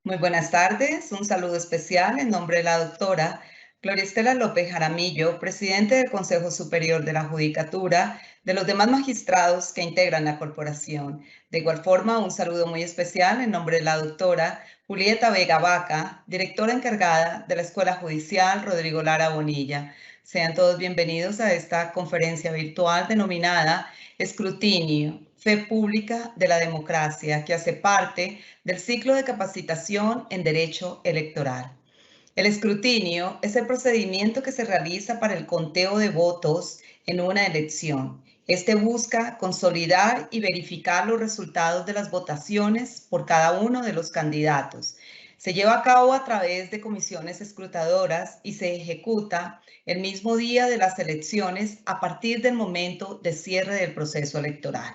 Muy buenas tardes, un saludo especial en nombre de la doctora Gloria Estela López Jaramillo, presidente del Consejo Superior de la Judicatura, de los demás magistrados que integran la corporación. De igual forma, un saludo muy especial en nombre de la doctora Julieta Vega Vaca, directora encargada de la Escuela Judicial Rodrigo Lara Bonilla. Sean todos bienvenidos a esta conferencia virtual denominada Escrutinio, Fe Pública de la Democracia, que hace parte del ciclo de capacitación en Derecho Electoral. El escrutinio es el procedimiento que se realiza para el conteo de votos en una elección. Este busca consolidar y verificar los resultados de las votaciones por cada uno de los candidatos. Se lleva a cabo a través de comisiones escrutadoras y se ejecuta el mismo día de las elecciones a partir del momento de cierre del proceso electoral.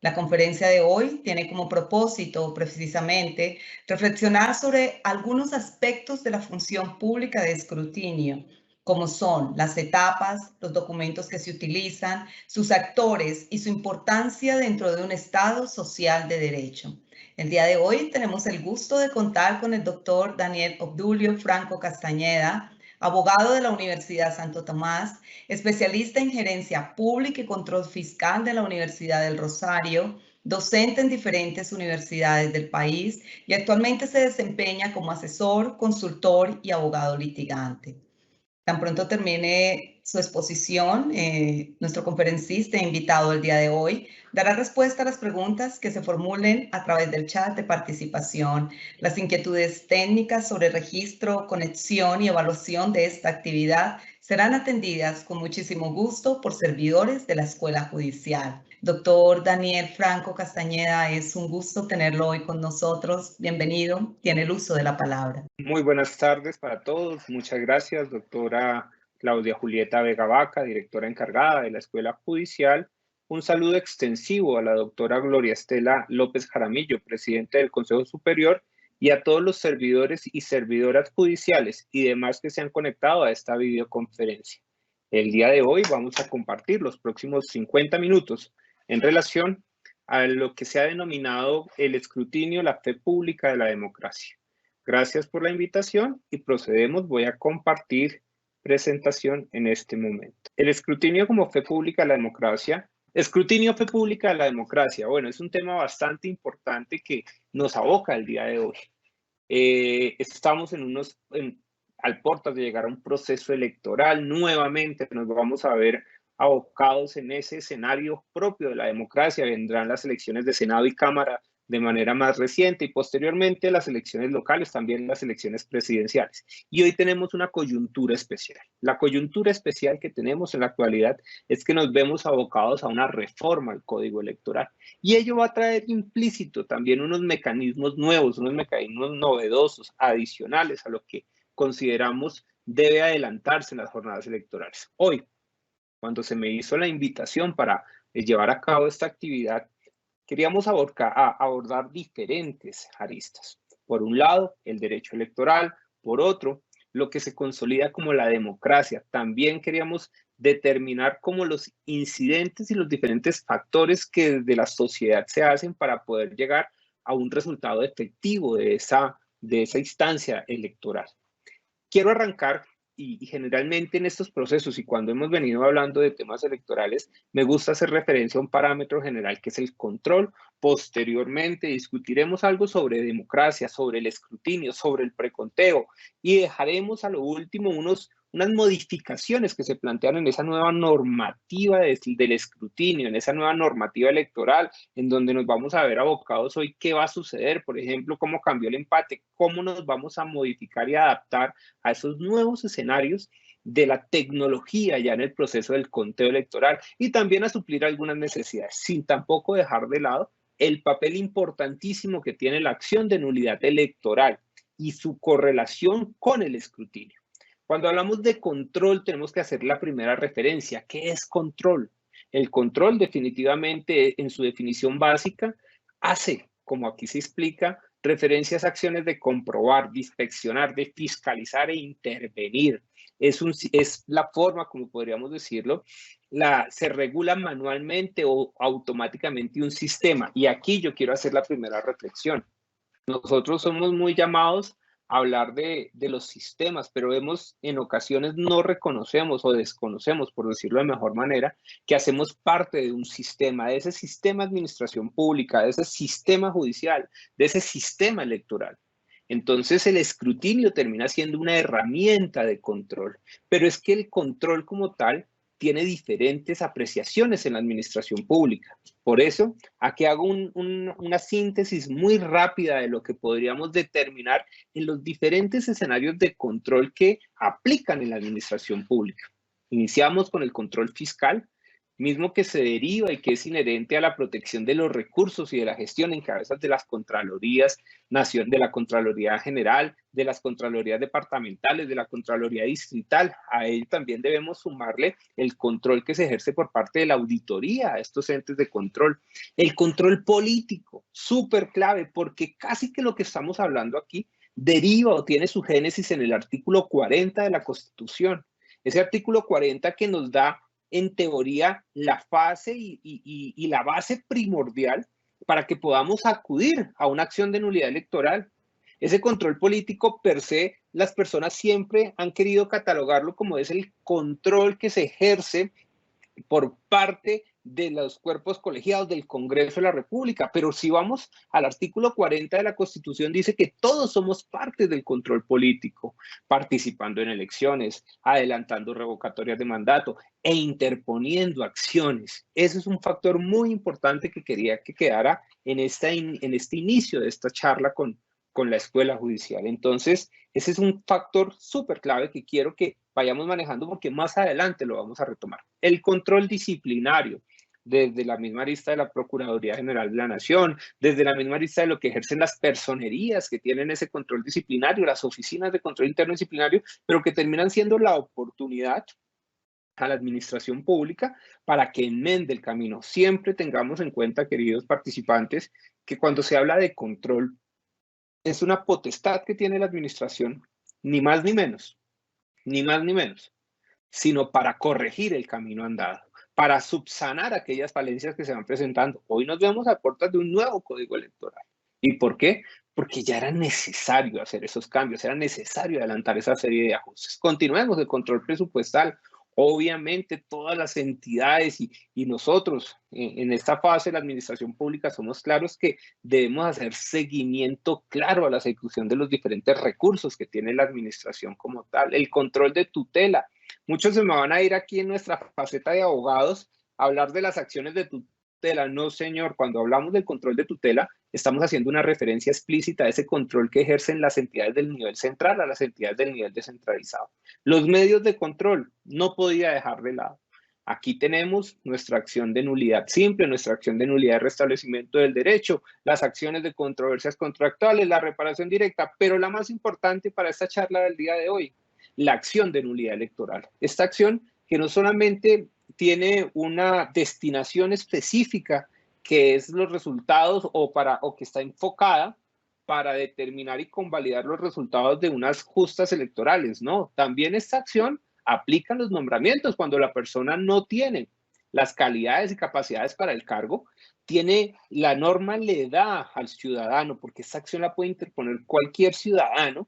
La conferencia de hoy tiene como propósito precisamente reflexionar sobre algunos aspectos de la función pública de escrutinio, como son las etapas, los documentos que se utilizan, sus actores y su importancia dentro de un Estado social de derecho. El día de hoy tenemos el gusto de contar con el doctor Daniel Obdulio Franco Castañeda, abogado de la Universidad Santo Tomás, especialista en gerencia pública y control fiscal de la Universidad del Rosario, docente en diferentes universidades del país y actualmente se desempeña como asesor, consultor y abogado litigante. Tan pronto termine su exposición, nuestro conferencista invitado el día de hoy dará respuesta a las preguntas que se formulen a través del chat de participación. Las inquietudes técnicas sobre registro, conexión y evaluación de esta actividad serán atendidas con muchísimo gusto por servidores de la Escuela Judicial. Doctor Daniel Franco Castañeda, es un gusto tenerlo hoy con nosotros. Bienvenido, tiene el uso de la palabra. Muy buenas tardes para todos. Muchas gracias, doctora Claudia Julieta Vega Vaca, directora encargada de la Escuela Judicial. Un saludo extensivo a la doctora Gloria Estela López Jaramillo, presidente del Consejo Superior, y a todos los servidores y servidoras judiciales y demás que se han conectado a esta videoconferencia. El día de hoy vamos a compartir los próximos 50 minutos en relación a lo que se ha denominado el escrutinio, la fe pública de la democracia. Gracias por la invitación y procedemos. Voy a compartir presentación en este momento. El escrutinio como fe pública de la democracia. Escrutinio, fe pública de la democracia. Bueno, es un tema bastante importante que nos aboca el día de hoy. Estamos al portas de llegar a un proceso electoral. Nuevamente nos vamos a ver abocados en ese escenario propio de la democracia. Vendrán las elecciones de Senado y Cámara de manera más reciente y posteriormente las elecciones locales, también las elecciones presidenciales. Y hoy tenemos una coyuntura especial. La coyuntura especial que tenemos en la actualidad es que nos vemos abocados a una reforma al Código Electoral. Y ello va a traer implícito también unos mecanismos nuevos, unos mecanismos novedosos, adicionales a lo que consideramos debe adelantarse en las jornadas electorales. Hoy, cuando se me hizo la invitación para llevar a cabo esta actividad, queríamos abordar diferentes aristas. Por un lado, el derecho electoral. Por otro, lo que se consolida como la democracia. También queríamos determinar cómo los incidentes y los diferentes factores que desde la sociedad se hacen para poder llegar a un resultado efectivo de esa instancia electoral. Quiero arrancar y generalmente en estos procesos y cuando hemos venido hablando de temas electorales, me gusta hacer referencia a un parámetro general que es el control. Posteriormente discutiremos algo sobre democracia, sobre el escrutinio, sobre el preconteo y dejaremos a lo último unas modificaciones que se plantean en esa nueva normativa del escrutinio, en esa nueva normativa electoral, en donde nos vamos a ver abocados hoy qué va a suceder, por ejemplo, cómo cambió el empate, cómo nos vamos a modificar y adaptar a esos nuevos escenarios de la tecnología ya en el proceso del conteo electoral y también a suplir algunas necesidades, sin tampoco dejar de lado el papel importantísimo que tiene la acción de nulidad electoral y su correlación con el escrutinio. Cuando hablamos de control, tenemos que hacer la primera referencia. ¿Qué es control? El control, definitivamente, en su definición básica, hace, como aquí se explica, referencias a acciones de comprobar, de inspeccionar, de fiscalizar e intervenir. Es la forma, como podríamos decirlo, se regula manualmente o automáticamente un sistema. Y aquí yo quiero hacer la primera reflexión. Nosotros somos muy llamados a hablar de los sistemas, pero vemos en ocasiones no reconocemos o desconocemos, por decirlo de mejor manera, que hacemos parte de un sistema, de ese sistema de administración pública, de ese sistema judicial, de ese sistema electoral. Entonces el escrutinio termina siendo una herramienta de control, pero es que el control como tal tiene diferentes apreciaciones en la administración pública. Por eso, aquí hago una síntesis muy rápida de lo que podríamos determinar en los diferentes escenarios de control que aplican en la administración pública. Iniciamos con el control fiscal, mismo que se deriva y que es inherente a la protección de los recursos y de la gestión en cabezas de las Contralorías, de la Contraloría General, de las Contralorías Departamentales, de la Contraloría Distrital. A ello también debemos sumarle el control que se ejerce por parte de la auditoría a estos entes de control. El control político, súper clave, porque casi que lo que estamos hablando aquí deriva o tiene su génesis en el artículo 40 de la Constitución. Ese artículo 40 que nos da en teoría la fase y la base primordial para que podamos acudir a una acción de nulidad electoral. Ese control político per se, las personas siempre han querido catalogarlo como es el control que se ejerce por parte de los cuerpos colegiados del Congreso de la República, pero si vamos al artículo 40 de la Constitución, dice que todos somos parte del control político, participando en elecciones, adelantando revocatorias de mandato e interponiendo acciones. Ese es un factor muy importante que quería que quedara en este inicio de esta charla con la escuela judicial. Entonces, ese es un factor súper clave que quiero que vayamos manejando porque más adelante lo vamos a retomar. El control disciplinario, desde la misma arista de la Procuraduría General de la Nación, desde la misma arista de lo que ejercen las personerías que tienen ese control disciplinario, las oficinas de control interno disciplinario, pero que terminan siendo la oportunidad a la administración pública para que enmende el camino. Siempre tengamos en cuenta, queridos participantes, que cuando se habla de control, es una potestad que tiene la administración, ni más ni menos, ni más ni menos, sino para corregir el camino andado, para subsanar aquellas falencias que se van presentando. Hoy nos vemos a puertas de un nuevo código electoral. ¿Y por qué? Porque ya era necesario hacer esos cambios, era necesario adelantar esa serie de ajustes. Continuemos el control presupuestal. Obviamente todas las entidades y nosotros en esta fase de la administración pública somos claros que debemos hacer seguimiento claro a la ejecución de los diferentes recursos que tiene la administración como tal. El control de tutela. Muchos se me van a ir aquí en nuestra faceta de abogados a hablar de las acciones de tutela. No, señor, cuando hablamos del control de tutela, estamos haciendo una referencia explícita a ese control que ejercen las entidades del nivel central a las entidades del nivel descentralizado. Los medios de control no podía dejar de lado. Aquí tenemos nuestra acción de nulidad simple, nuestra acción de nulidad de restablecimiento del derecho, las acciones de controversias contractuales, la reparación directa, pero la más importante para esta charla del día de hoy, la acción de nulidad electoral. Esta acción que no solamente tiene una destinación específica que es los resultados o que está enfocada para determinar y convalidar los resultados de unas justas electorales, ¿no? También esta acción aplica en los nombramientos cuando la persona no tiene las calidades y capacidades para el cargo, la norma le da al ciudadano, porque esta acción la puede interponer cualquier ciudadano,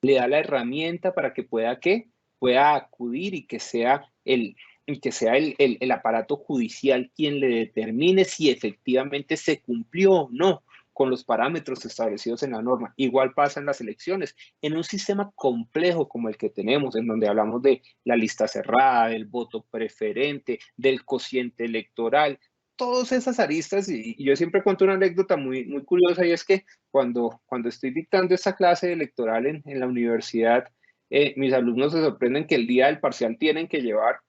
le da la herramienta para que pueda acudir y que sea el aparato judicial quien le determine si efectivamente se cumplió o no con los parámetros establecidos en la norma. Igual pasa en las elecciones. En un sistema complejo como el que tenemos, en donde hablamos de la lista cerrada, del voto preferente, del cociente electoral, todas esas aristas, y yo siempre cuento una anécdota muy curiosa, y es que cuando estoy dictando esta clase electoral en la universidad, mis alumnos se sorprenden que el día del parcial tienen que llevar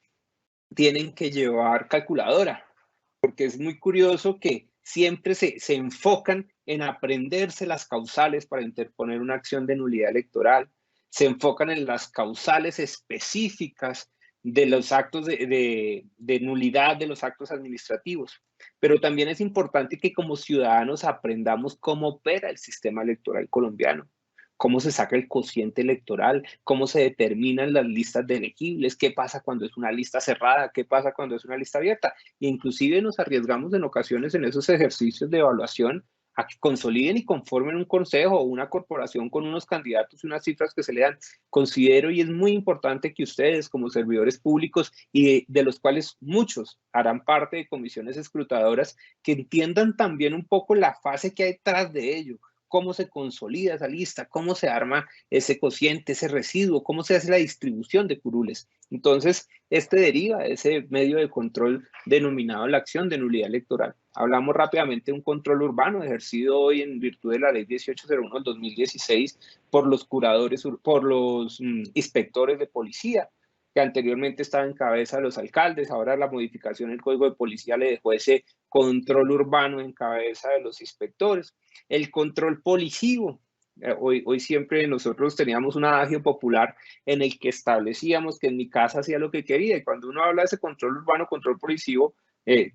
calculadora, porque es muy curioso que siempre se enfocan en aprenderse las causales para interponer una acción de nulidad electoral, se enfocan en las causales específicas de los actos de nulidad de los actos administrativos. Pero también es importante que como ciudadanos aprendamos cómo opera el sistema electoral colombiano, cómo se saca el cociente electoral, cómo se determinan las listas de elegibles, qué pasa cuando es una lista cerrada, qué pasa cuando es una lista abierta. E inclusive nos arriesgamos en ocasiones en esos ejercicios de evaluación a que consoliden y conformen un consejo o una corporación con unos candidatos y unas cifras que se le dan. Considero y es muy importante que ustedes como servidores públicos y de los cuales muchos harán parte de comisiones escrutadoras, que entiendan también un poco la fase que hay detrás de ello, cómo se consolida esa lista, cómo se arma ese cociente, ese residuo, cómo se hace la distribución de curules. Entonces, este deriva de ese medio de control denominado la acción de nulidad electoral. Hablamos rápidamente de un control urbano ejercido hoy en virtud de la ley 1801 del 2016 por los curadores, por los inspectores de policía, que anteriormente estaba en cabeza de los alcaldes. Ahora la modificación del Código de Policía le dejó ese control urbano en cabeza de los inspectores. El control policivo. Hoy siempre nosotros teníamos un adagio popular en el que establecíamos que en mi casa hacía lo que quería, y cuando uno habla de ese control urbano, control policivo,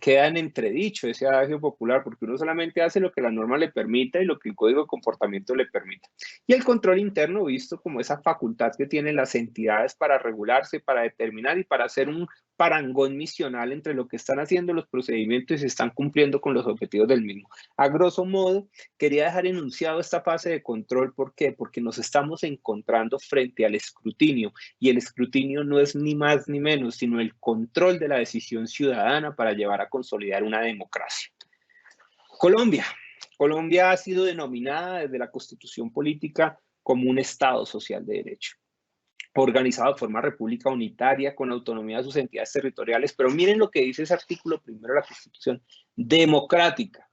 queda en entredicho ese adagio popular, porque uno solamente hace lo que la norma le permita y lo que el código de comportamiento le permita. Y el control interno, visto como esa facultad que tienen las entidades para regularse, para determinar y para hacer un parangón misional entre lo que están haciendo los procedimientos y se están cumpliendo con los objetivos del mismo. A grosso modo, quería dejar enunciado esta fase de control. ¿Por qué? Porque nos estamos encontrando frente al escrutinio, y el escrutinio no es ni más ni menos, sino el control de la decisión ciudadana para llevar a consolidar una democracia. Colombia. Colombia ha sido denominada desde la Constitución política como un Estado social de derecho, organizado de forma república unitaria con autonomía de sus entidades territoriales, pero miren lo que dice ese artículo primero de la Constitución: democrática,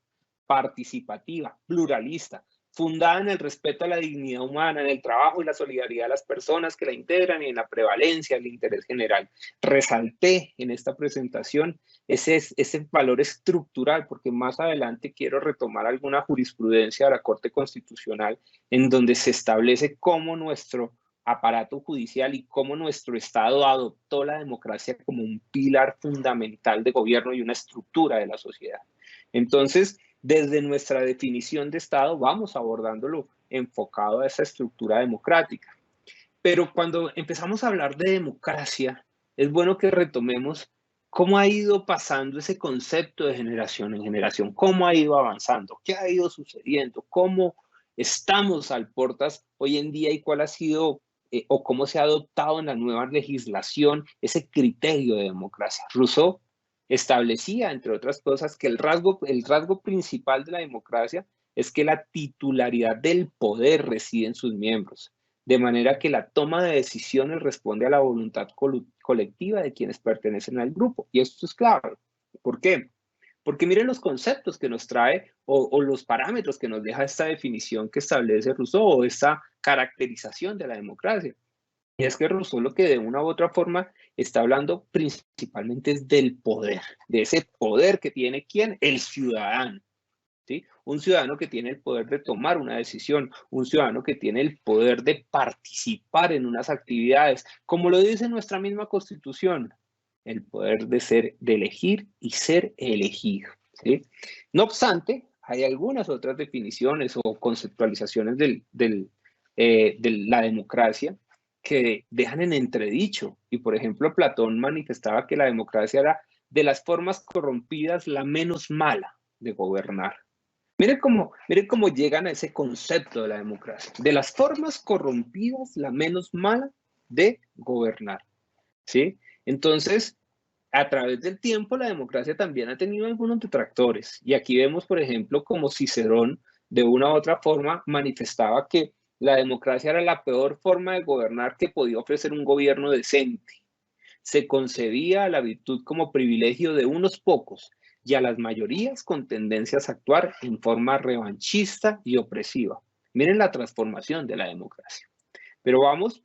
participativa, pluralista, fundada en el respeto a la dignidad humana, en el trabajo y la solidaridad de las personas que la integran y en la prevalencia del interés general. Resalté en esta presentación ese valor estructural, porque más adelante quiero retomar alguna jurisprudencia de la Corte Constitucional en donde se establece cómo nuestro aparato judicial y cómo nuestro Estado adoptó la democracia como un pilar fundamental de gobierno y una estructura de la sociedad. Entonces, desde nuestra definición de Estado vamos abordándolo enfocado a esa estructura democrática. Pero cuando empezamos a hablar de democracia, es bueno que retomemos cómo ha ido pasando ese concepto de generación en generación, cómo ha ido avanzando, qué ha ido sucediendo, cómo estamos al portas hoy en día y cuál ha sido o cómo se ha adoptado en la nueva legislación ese criterio de democracia. Rousseau establecía, entre otras cosas, que el rasgo principal de la democracia es que la titularidad del poder reside en sus miembros, de manera que la toma de decisiones responde a la voluntad colectiva de quienes pertenecen al grupo. Y esto es clave. ¿Por qué? Porque miren los conceptos que nos trae o los parámetros que nos deja esta definición que establece Rousseau, o esta caracterización de la democracia. Y es que Rousseau lo que de una u otra forma está hablando principalmente es del poder, de ese poder que tiene ¿quién? El ciudadano. ¿Sí? Un ciudadano que tiene el poder de tomar una decisión, un ciudadano que tiene el poder de participar en unas actividades, como lo dice nuestra misma Constitución, el poder de elegir y ser elegido. ¿Sí? No obstante, hay algunas otras definiciones o conceptualizaciones de la democracia que dejan en entredicho. Y por ejemplo, Platón manifestaba que la democracia era de las formas corrompidas la menos mala de gobernar. Miren cómo llegan a ese concepto de la democracia. De las formas corrompidas, la menos mala de gobernar. ¿Sí? Entonces, a través del tiempo, la democracia también ha tenido algunos detractores. Y aquí vemos, por ejemplo, como Cicerón, de una u otra forma, manifestaba que la democracia era la peor forma de gobernar que podía ofrecer un gobierno decente. Se concebía a la virtud como privilegio de unos pocos y a las mayorías con tendencias a actuar en forma revanchista y opresiva. Miren la transformación de la democracia. Pero vamos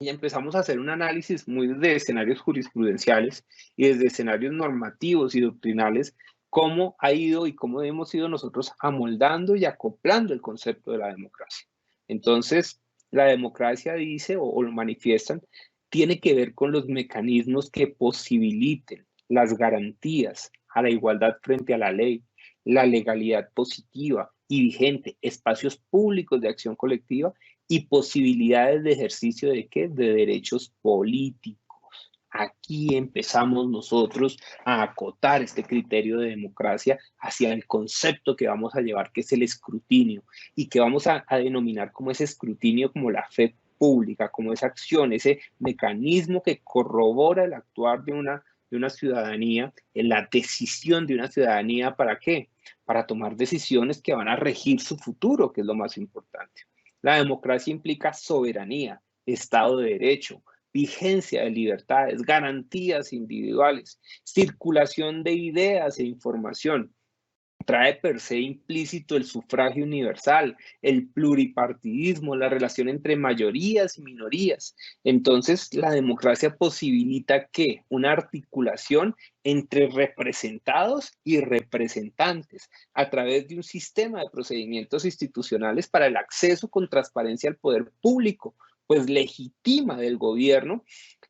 y empezamos a hacer un análisis muy desde escenarios jurisprudenciales y desde escenarios normativos y doctrinales, cómo ha ido y cómo hemos ido nosotros amoldando y acoplando el concepto de la democracia. Entonces, la democracia dice o lo manifiestan, tiene que ver con los mecanismos que posibiliten las garantías a la igualdad frente a la ley, la legalidad positiva y vigente, espacios públicos de acción colectiva y posibilidades de ejercicio de ¿qué? De derechos políticos. Aquí empezamos nosotros a acotar este criterio de democracia hacia el concepto que vamos a llevar, que es el escrutinio, y que vamos a denominar como ese escrutinio, como la fe pública, como esa acción, ese mecanismo que corrobora el actuar de una ciudadanía, en la decisión de una ciudadanía. ¿Para qué? Para tomar decisiones que van a regir su futuro, que es lo más importante. La democracia implica soberanía, Estado de Derecho, vigencia de libertades, garantías individuales, circulación de ideas e información. Trae per se implícito el sufragio universal, el pluripartidismo, la relación entre mayorías y minorías. Entonces, la democracia posibilita ¿qué? Una articulación entre representados y representantes a través de un sistema de procedimientos institucionales para el acceso con transparencia al poder público, pues legitima del gobierno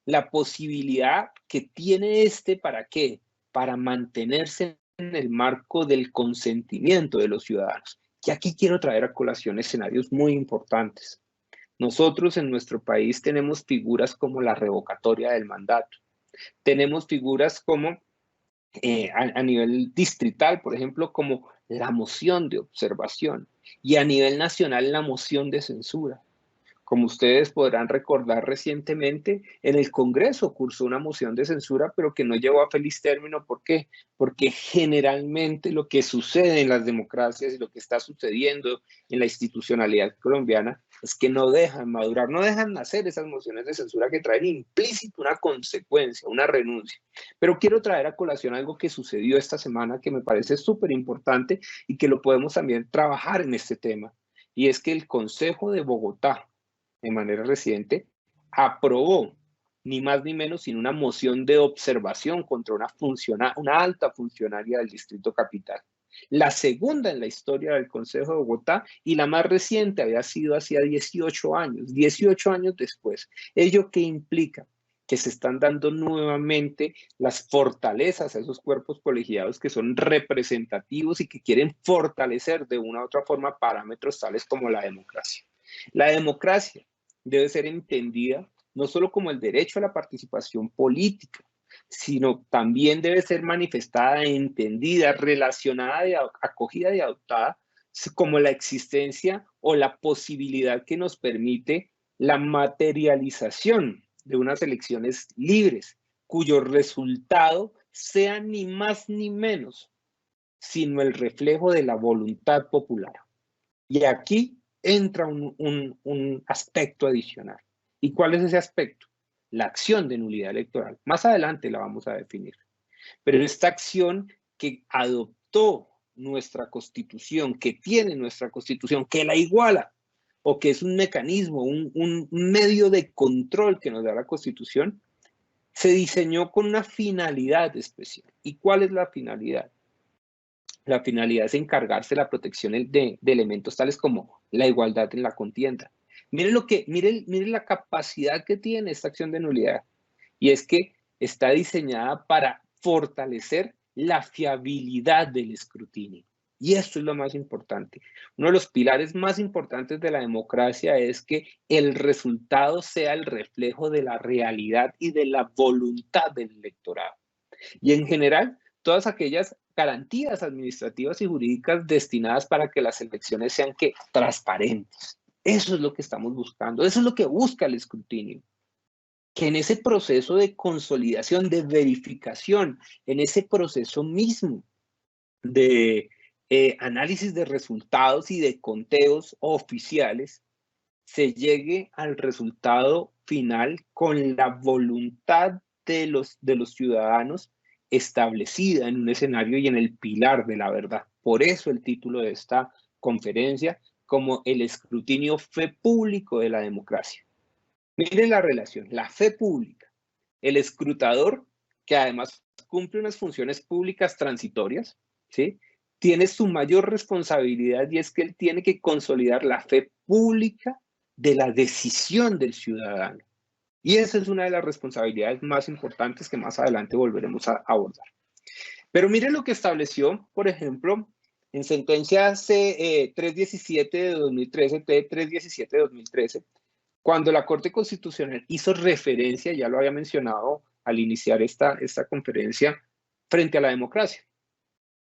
la posibilidad que tiene ¿para qué? Para mantenerse en el marco del consentimiento de los ciudadanos. Y aquí quiero traer a colación escenarios muy importantes. Nosotros en nuestro país tenemos figuras como la revocatoria del mandato. Tenemos figuras como a nivel distrital, por ejemplo, como la moción de observación, y a nivel nacional la moción de censura. Como ustedes podrán recordar, recientemente en el Congreso cursó una moción de censura, pero que no llegó a feliz término. ¿Por qué? Porque generalmente lo que sucede en las democracias y lo que está sucediendo en la institucionalidad colombiana es que no dejan madurar, no dejan nacer esas mociones de censura que traen implícito una consecuencia, una renuncia. Pero quiero traer a colación algo que sucedió esta semana que me parece súper importante y que lo podemos también trabajar en este tema. Y es que el Consejo de Bogotá, de manera reciente, aprobó ni más ni menos sino una moción de observación contra una alta funcionaria del Distrito Capital. La segunda en la historia del Consejo de Bogotá, y la más reciente había sido hacía 18 años después. ¿Ello qué implica? Que se están dando nuevamente las fortalezas a esos cuerpos colegiados que son representativos y que quieren fortalecer de una u otra forma parámetros tales como la democracia. La democracia debe ser entendida no solo como el derecho a la participación política, sino también debe ser manifestada, entendida, relacionada, acogida y adoptada como la existencia o la posibilidad que nos permite la materialización de unas elecciones libres, cuyo resultado sea ni más ni menos, sino el reflejo de la voluntad popular. Y aquí entra un aspecto adicional. ¿Y cuál es ese aspecto? La acción de nulidad electoral. Más adelante la vamos a definir. Pero esta acción que adoptó nuestra Constitución, que tiene nuestra Constitución, que la iguala, o que es un mecanismo, un medio de control que nos da la Constitución, se diseñó con una finalidad especial. ¿Y cuál es la finalidad? La finalidad es encargarse de la protección de elementos tales como la igualdad en la contienda. Miren la capacidad que tiene esta acción de nulidad. Y es que está diseñada para fortalecer la fiabilidad del escrutinio. Y esto es lo más importante. Uno de los pilares más importantes de la democracia es que el resultado sea el reflejo de la realidad y de la voluntad del electorado. Y en general, todas aquellas garantías administrativas y jurídicas destinadas para que las elecciones sean transparentes. Eso es lo que estamos buscando, eso es lo que busca el escrutinio. Que en ese proceso de consolidación, de verificación, en ese proceso mismo de análisis de resultados y de conteos oficiales, se llegue al resultado final con la voluntad de los ciudadanos establecida en un escenario y en el pilar de la verdad. Por eso el título de esta conferencia como el escrutinio fe público de la democracia. Miren la relación, la fe pública, el escrutador, que además cumple unas funciones públicas transitorias, ¿sí? Tiene su mayor responsabilidad y es que él tiene que consolidar la fe pública de la decisión del ciudadano. Y esa es una de las responsabilidades más importantes que más adelante volveremos a abordar. Pero miren lo que estableció, por ejemplo, en sentencia C317 de 2013, T317 de 2013, cuando la Corte Constitucional hizo referencia, ya lo había mencionado al iniciar esta conferencia frente a la democracia.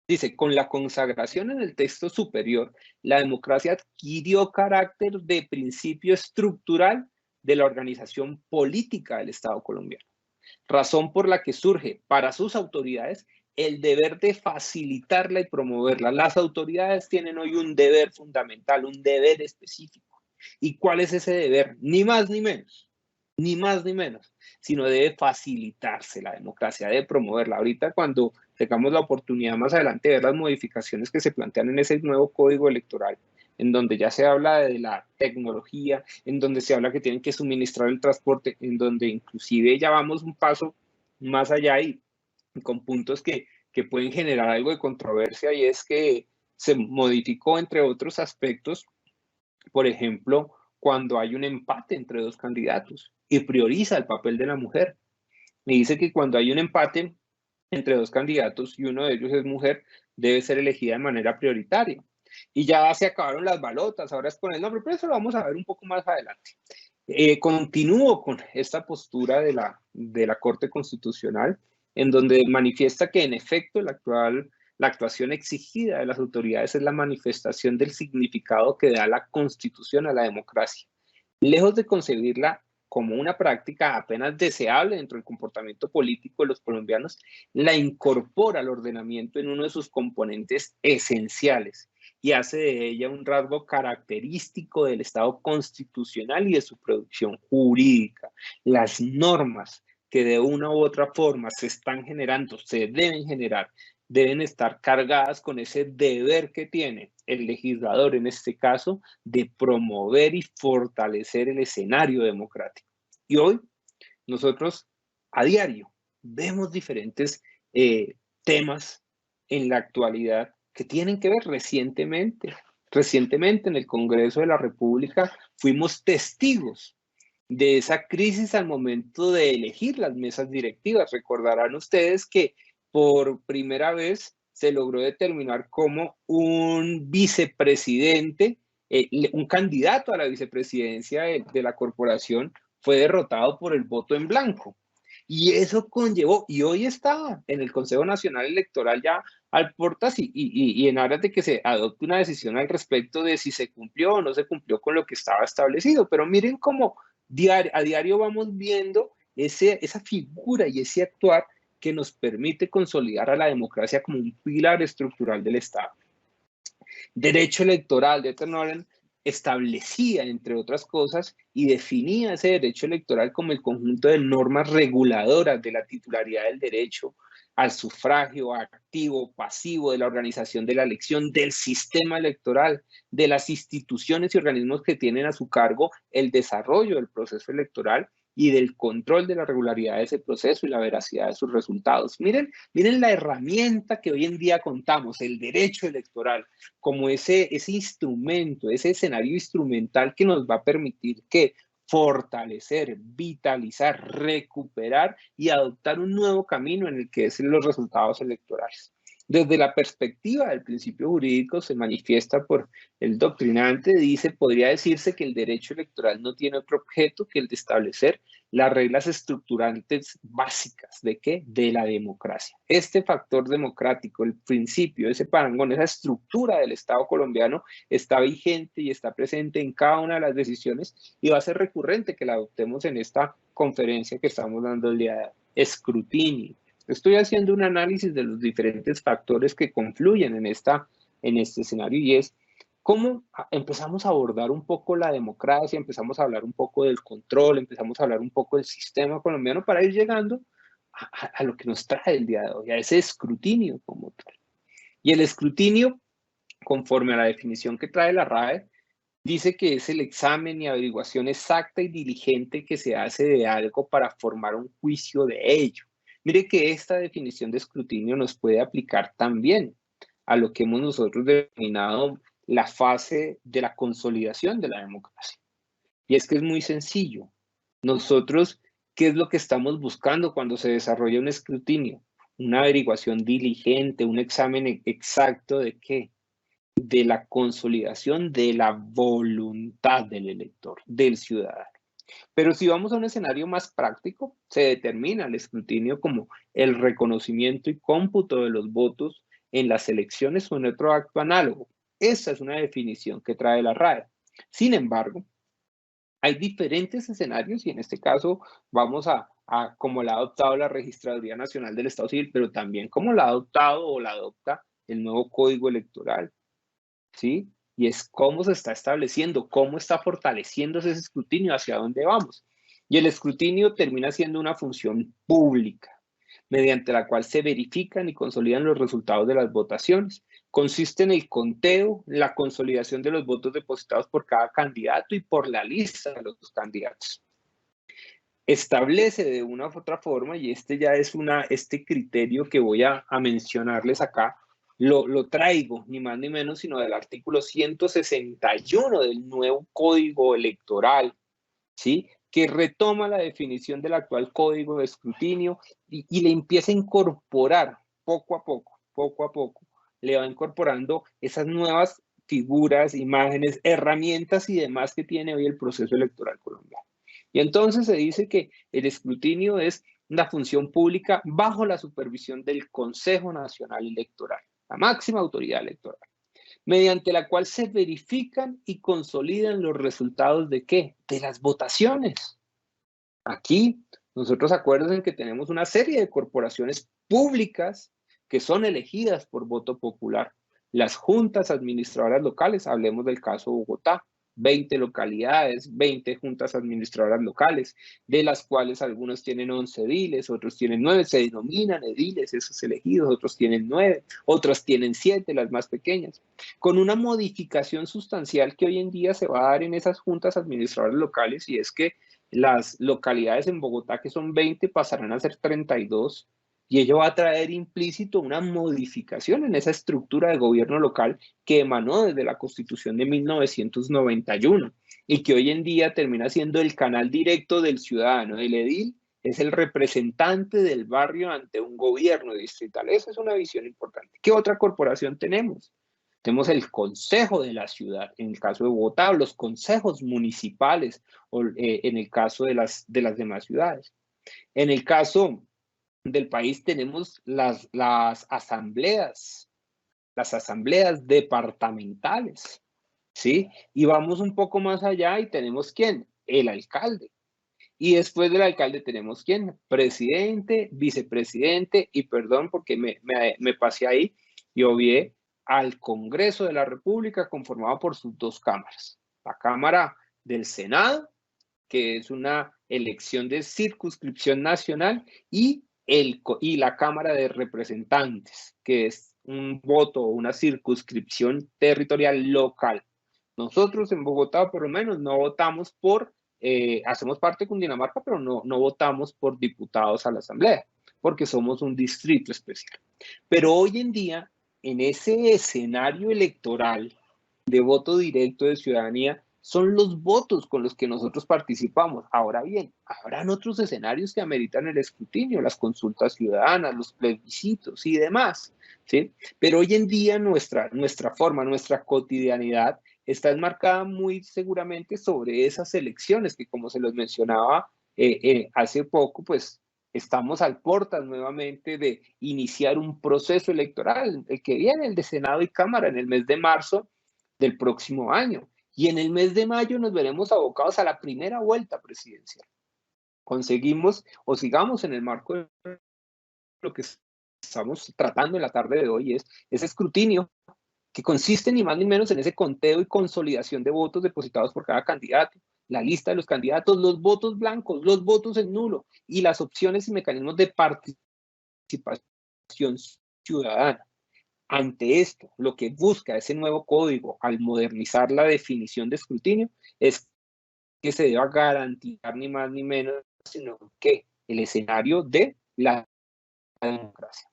Dice, con la consagración en el texto superior, la democracia adquirió carácter de principio estructural de la organización política del Estado colombiano, razón por la que surge para sus autoridades el deber de facilitarla y promoverla. Las autoridades tienen hoy un deber fundamental, un deber específico. ¿Y cuál es ese deber? Ni más ni menos, sino debe facilitarse la democracia, debe promoverla. Ahorita cuando tengamos la oportunidad más adelante de ver las modificaciones que se plantean en ese nuevo código electoral, en donde ya se habla de la tecnología, en donde se habla que tienen que suministrar el transporte, en donde inclusive ya vamos un paso más allá y con puntos que pueden generar algo de controversia, y es que se modificó, entre otros aspectos, por ejemplo, cuando hay un empate entre dos candidatos y prioriza el papel de la mujer. Y dice que cuando hay un empate entre dos candidatos y uno de ellos es mujer, debe ser elegida de manera prioritaria. Y ya se acabaron las balotas, ahora es con el nombre, pero eso lo vamos a ver un poco más adelante. Continúo con esta postura de la Corte Constitucional, en donde manifiesta que en efecto la actuación exigida de las autoridades es la manifestación del significado que da la Constitución a la democracia. Lejos de concebirla como una práctica apenas deseable dentro del comportamiento político de los colombianos, la incorpora al ordenamiento en uno de sus componentes esenciales y hace de ella un rasgo característico del Estado constitucional y de su producción jurídica. Las normas que de una u otra forma se están generando, se deben generar, deben estar cargadas con ese deber que tiene el legislador, en este caso, de promover y fortalecer el escenario democrático. Y hoy nosotros a diario vemos diferentes temas en la actualidad que tienen que ver recientemente en el Congreso de la República fuimos testigos de esa crisis al momento de elegir las mesas directivas. Recordarán ustedes que por primera vez se logró determinar cómo un vicepresidente, un candidato a la vicepresidencia de la corporación fue derrotado por el voto en blanco. Y eso conllevó, y hoy está en el Consejo Nacional Electoral ya al portas y en aras de que se adopte una decisión al respecto de si se cumplió o no se cumplió con lo que estaba establecido. Pero miren cómo a diario vamos viendo esa figura y ese actuar que nos permite consolidar a la democracia como un pilar estructural del Estado. Derecho electoral de Ternóren establecía, entre otras cosas, y definía ese derecho electoral como el conjunto de normas reguladoras de la titularidad del derecho al sufragio activo, pasivo, de la organización de la elección, del sistema electoral, de las instituciones y organismos que tienen a su cargo el desarrollo del proceso electoral y del control de la regularidad de ese proceso y la veracidad de sus resultados. Miren la herramienta que hoy en día contamos, el derecho electoral, como ese instrumento, ese escenario instrumental que nos va a permitir que fortalecer, vitalizar, recuperar y adoptar un nuevo camino en el que es los resultados electorales. Desde la perspectiva del principio jurídico se manifiesta por el doctrinante, podría decirse que el derecho electoral no tiene otro objeto que el de establecer las reglas estructurantes básicas ¿de qué? De la democracia. Este factor democrático, el principio, ese parangón, esa estructura del Estado colombiano está vigente y está presente en cada una de las decisiones y va a ser recurrente que la adoptemos en esta conferencia que estamos dando el día de escrutinio. Estoy haciendo un análisis de los diferentes factores que confluyen en este escenario y es cómo empezamos a abordar un poco la democracia, empezamos a hablar un poco del control, empezamos a hablar un poco del sistema colombiano para ir llegando a lo que nos trae el día de hoy, a ese escrutinio como tal. Y el escrutinio, conforme a la definición que trae la RAE, dice que es el examen y averiguación exacta y diligente que se hace de algo para formar un juicio de ello. Mire que esta definición de escrutinio nos puede aplicar también a lo que hemos nosotros denominado la fase de la consolidación de la democracia. Y es que es muy sencillo. Nosotros, ¿qué es lo que estamos buscando cuando se desarrolla un escrutinio? Una averiguación diligente, un examen exacto ¿de qué? De la consolidación de la voluntad del elector, del ciudadano. Pero si vamos a un escenario más práctico, se determina el escrutinio como el reconocimiento y cómputo de los votos en las elecciones o en otro acto análogo. Esa es una definición que trae la RAE. Sin embargo, hay diferentes escenarios y en este caso vamos a como la ha adoptado la Registraduría Nacional del Estado Civil, pero también como la ha adoptado o la adopta el nuevo Código Electoral, ¿sí? Y es cómo se está estableciendo, cómo está fortaleciéndose ese escrutinio, hacia dónde vamos. Y el escrutinio termina siendo una función pública, mediante la cual se verifican y consolidan los resultados de las votaciones. Consiste en el conteo, la consolidación de los votos depositados por cada candidato y por la lista de los candidatos. Establece de una u otra forma, y este ya es este criterio que voy a mencionarles acá, lo traigo ni más ni menos sino del artículo 161 del nuevo Código Electoral, ¿sí? Que retoma la definición del actual Código de Escrutinio y le empieza a incorporar poco a poco, le va incorporando esas nuevas figuras, imágenes, herramientas y demás que tiene hoy el proceso electoral colombiano. Y entonces se dice que el escrutinio es una función pública bajo la supervisión del Consejo Nacional Electoral, la máxima autoridad electoral, mediante la cual se verifican y consolidan los resultados ¿de qué? De las votaciones. Aquí, nosotros acuérdense que tenemos una serie de corporaciones públicas que son elegidas por voto popular. Las juntas administradoras locales, hablemos del caso Bogotá, 20 localidades, 20 juntas administradoras locales, de las cuales algunos tienen 11 ediles, otros tienen 9, se denominan ediles esos elegidos, otros tienen 9, otras tienen 7, las más pequeñas, con una modificación sustancial que hoy en día se va a dar en esas juntas administradoras locales, y es que las localidades en Bogotá, que son 20, pasarán a ser 32, y ello va a traer implícito una modificación en esa estructura de gobierno local que emanó desde la Constitución de 1991 y que hoy en día termina siendo el canal directo del ciudadano. El edil es el representante del barrio ante un gobierno distrital. Esa es una visión importante. ¿Qué otra corporación tenemos? Tenemos el consejo de la ciudad, en el caso de Bogotá, o los consejos municipales, o en el caso de las demás ciudades. En el caso del país tenemos las asambleas departamentales, ¿sí? Y vamos un poco más allá y tenemos ¿quién? El alcalde. Y después del alcalde tenemos ¿quién? Presidente, vicepresidente, y perdón porque me pasé ahí y obvié al Congreso de la República, conformado por sus dos cámaras. La Cámara del Senado, que es una elección de circunscripción nacional, y la Cámara de Representantes, que es un voto o una circunscripción territorial local. Nosotros en Bogotá, por lo menos, no votamos hacemos parte de Cundinamarca, pero no votamos por diputados a la Asamblea, porque somos un distrito especial. Pero hoy en día, en ese escenario electoral de voto directo de ciudadanía, son los votos con los que nosotros participamos. Ahora bien, habrán otros escenarios que ameritan el escrutinio, las consultas ciudadanas, los plebiscitos y demás, ¿sí? Pero hoy en día nuestra forma, nuestra cotidianidad está enmarcada muy seguramente sobre esas elecciones que, como se los mencionaba hace poco, pues estamos al portas nuevamente de iniciar un proceso electoral, el que viene, el de Senado y Cámara, en el mes de marzo del próximo año. Y en el mes de mayo nos veremos abocados a la primera vuelta presidencial. Conseguimos o sigamos en el marco de lo que estamos tratando en la tarde de hoy, es ese escrutinio que consiste ni más ni menos en ese conteo y consolidación de votos depositados por cada candidato, la lista de los candidatos, los votos blancos, los votos en nulo y las opciones y mecanismos de participación ciudadana. Ante esto, lo que busca ese nuevo código al modernizar la definición de escrutinio es que se deba garantizar ni más ni menos, sino que el escenario de la democracia.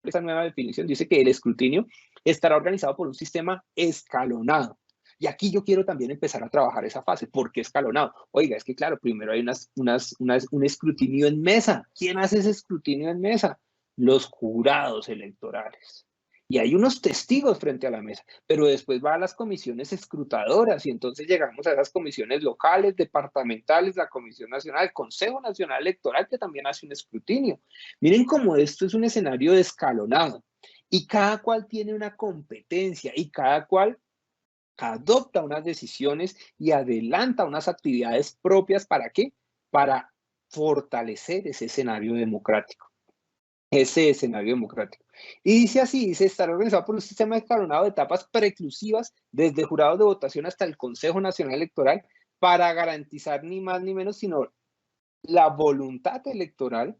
Esa nueva definición dice que el escrutinio estará organizado por un sistema escalonado. Y aquí yo quiero también empezar a trabajar esa fase. ¿Por qué escalonado? Oiga, es que claro, primero hay un escrutinio en mesa. ¿Quién hace ese escrutinio en mesa? Los jurados electorales. y hay unos testigos frente a la mesa, pero después va a las comisiones escrutadoras y entonces llegamos a esas comisiones locales, departamentales, la Comisión Nacional, el Consejo Nacional Electoral, que también hace un escrutinio. Miren cómo esto es un escenario escalonado y cada cual tiene una competencia y cada cual adopta unas decisiones y adelanta unas actividades propias. ¿Para qué? Para fortalecer ese escenario democrático. Y dice así, dice, estar organizado por un sistema escalonado de etapas preclusivas desde jurados de votación hasta el Consejo Nacional Electoral para garantizar ni más ni menos sino la voluntad electoral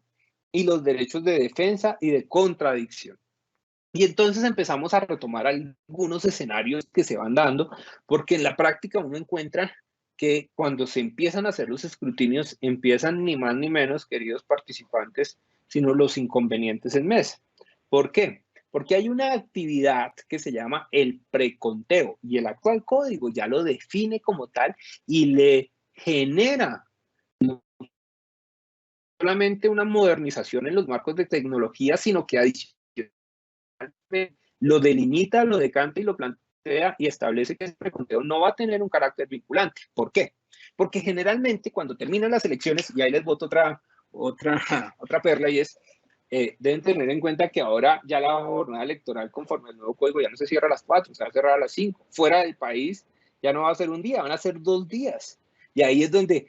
y los derechos de defensa y de contradicción. Y entonces empezamos a retomar algunos escenarios que se van dando, porque en la práctica uno encuentra que cuando se empiezan a hacer los escrutinios, empiezan ni más ni menos, queridos participantes, sino los inconvenientes en mesa. ¿Por qué? Porque hay una actividad que se llama el preconteo y el actual código ya lo define como tal y le genera no solamente una modernización en los marcos de tecnología, sino que adicionalmente lo delimita, lo decanta y lo plantea y establece que el preconteo no va a tener un carácter vinculante. ¿Por qué? Porque generalmente cuando terminan las elecciones, y ahí les boto otra perla, y es, deben tener en cuenta que ahora ya la jornada electoral conforme al nuevo código ya no se cierra a las 4, se va a cerrar a las 5. Fuera del país ya no va a ser un día, van a ser 2 días. Y ahí es donde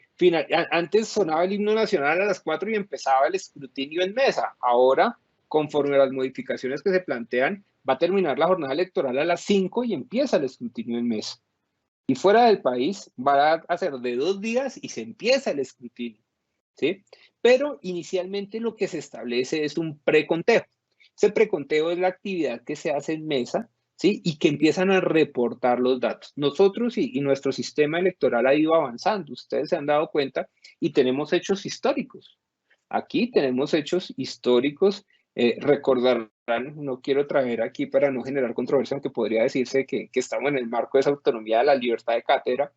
antes sonaba el himno nacional a las 4 y empezaba el escrutinio en mesa. Ahora, conforme a las modificaciones que se plantean, va a terminar la jornada electoral a las 5 y empieza el escrutinio en mesa. Y fuera del país va a ser de 2 días y se empieza el escrutinio, ¿sí? Pero inicialmente lo que se establece es un preconteo. Ese preconteo es la actividad que se hace en mesa, ¿sí? Y que empiezan a reportar los datos. Nosotros y nuestro sistema electoral ha ido avanzando, ustedes se han dado cuenta, y tenemos hechos históricos. Aquí tenemos hechos históricos. Recordarán, no quiero traer aquí para no generar controversia, aunque podría decirse que estamos en el marco de esa autonomía de la libertad de cátedra,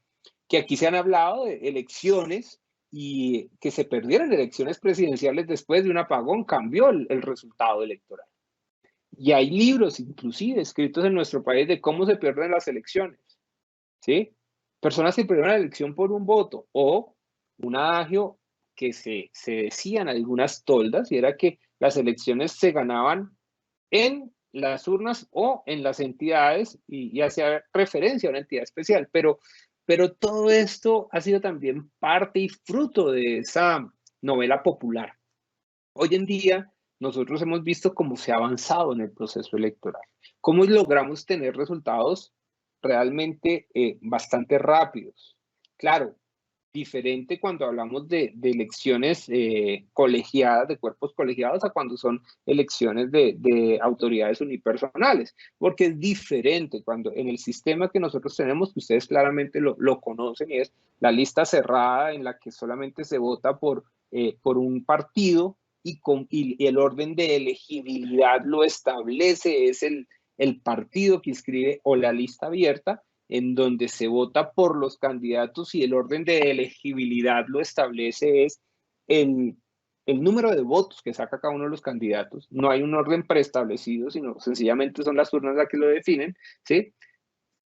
que aquí se han hablado de elecciones y que se perdieron elecciones presidenciales después de un apagón, cambió el resultado electoral. Y hay libros inclusive escritos en nuestro país de cómo se pierden las elecciones, ¿sí? Personas que perdieron la elección por un voto o un adagio que se decían algunas toldas y era que las elecciones se ganaban en las urnas o en las entidades y hacía referencia a una entidad especial, pero todo esto ha sido también parte y fruto de esa novela popular. Hoy en día nosotros hemos visto cómo se ha avanzado en el proceso electoral, cómo logramos tener resultados realmente bastante rápidos. Claro, diferente cuando hablamos de elecciones colegiadas, de cuerpos colegiados, a cuando son elecciones de autoridades unipersonales, porque es diferente cuando en el sistema que nosotros tenemos, que ustedes claramente lo conocen, y es la lista cerrada en la que solamente se vota por un partido y el orden de elegibilidad lo establece, es el partido que inscribe o la lista abierta, en donde se vota por los candidatos y el orden de elegibilidad lo establece es el número de votos que saca cada uno de los candidatos. No hay un orden preestablecido, sino sencillamente son las urnas las que lo definen, ¿sí?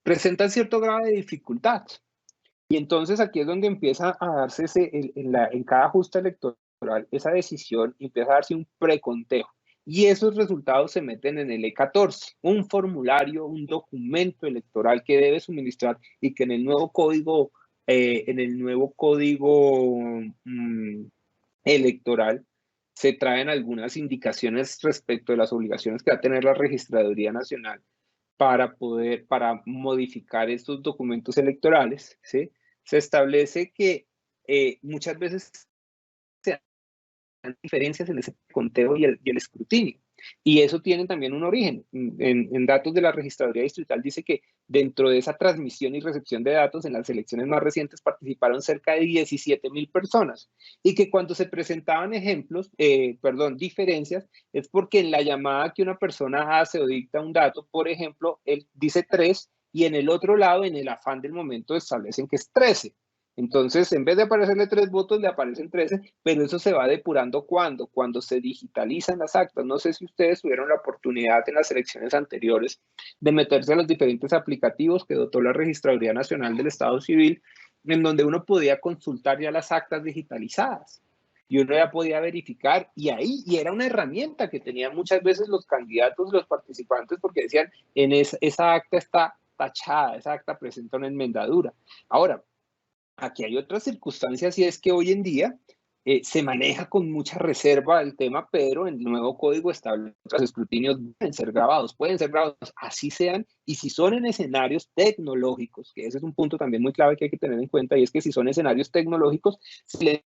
Presentan cierto grado de dificultad. Y entonces aquí es donde empieza a darse en cada justa electoral esa decisión, empieza a darse un preconteo. Y esos resultados se meten en el E14, un formulario, un documento electoral que debe suministrar y que en el nuevo código, electoral se traen algunas indicaciones respecto de las obligaciones que va a tener la Registraduría Nacional para modificar estos documentos electorales, ¿sí? Se establece que muchas veces se dan diferencias en ese conteo y el escrutinio. Y eso tiene también un origen. En datos de la Registraduría Distrital dice que dentro de esa transmisión y recepción de datos en las elecciones más recientes participaron cerca de 17,000 personas y que cuando se presentaban diferencias, es porque en la llamada que una persona hace o dicta un dato, por ejemplo, él dice 3 y en el otro lado, en el afán del momento, establecen que es 13. Entonces, en vez de aparecerle 3 votos, le aparecen 13, pero eso se va depurando ¿cuándo? Cuando se digitalizan las actas. No sé si ustedes tuvieron la oportunidad en las elecciones anteriores de meterse a los diferentes aplicativos que dotó la Registraduría Nacional del Estado Civil, en donde uno podía consultar ya las actas digitalizadas. Y uno ya podía verificar, y era una herramienta que tenían muchas veces los candidatos, los participantes, porque decían, esa acta está tachada, esa acta presenta una enmendadura. Ahora, aquí hay otras circunstancias y es que hoy en día se maneja con mucha reserva el tema, pero en el nuevo código establece que los escrutinios pueden ser grabados, así sean, y si son en escenarios tecnológicos, que ese es un punto también muy clave que hay que tener en cuenta, y es que si son escenarios tecnológicos, se le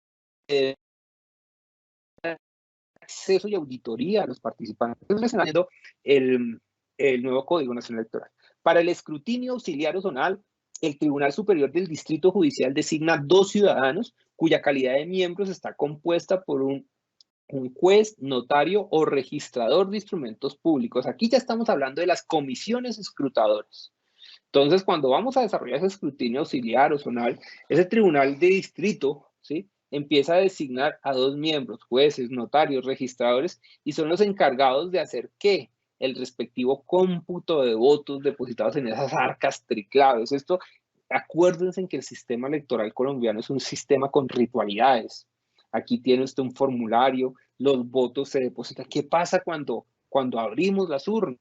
da acceso y auditoría a los participantes. Entonces, el nuevo Código Nacional Electoral. Para el escrutinio auxiliar o zonal, el Tribunal Superior del Distrito Judicial designa 2 ciudadanos cuya calidad de miembros está compuesta por un juez, notario o registrador de instrumentos públicos. Aquí ya estamos hablando de las comisiones escrutadoras. Entonces, cuando vamos a desarrollar ese escrutinio auxiliar o zonal, ese tribunal de distrito, ¿sí?, empieza a designar a 2 miembros, jueces, notarios, registradores, y son los encargados de hacer ¿qué? El respectivo cómputo de votos depositados en esas arcas triclaves. Esto, acuérdense en que el sistema electoral colombiano es un sistema con ritualidades. Aquí tiene usted un formulario, los votos se depositan. ¿Qué pasa cuando abrimos las urnas?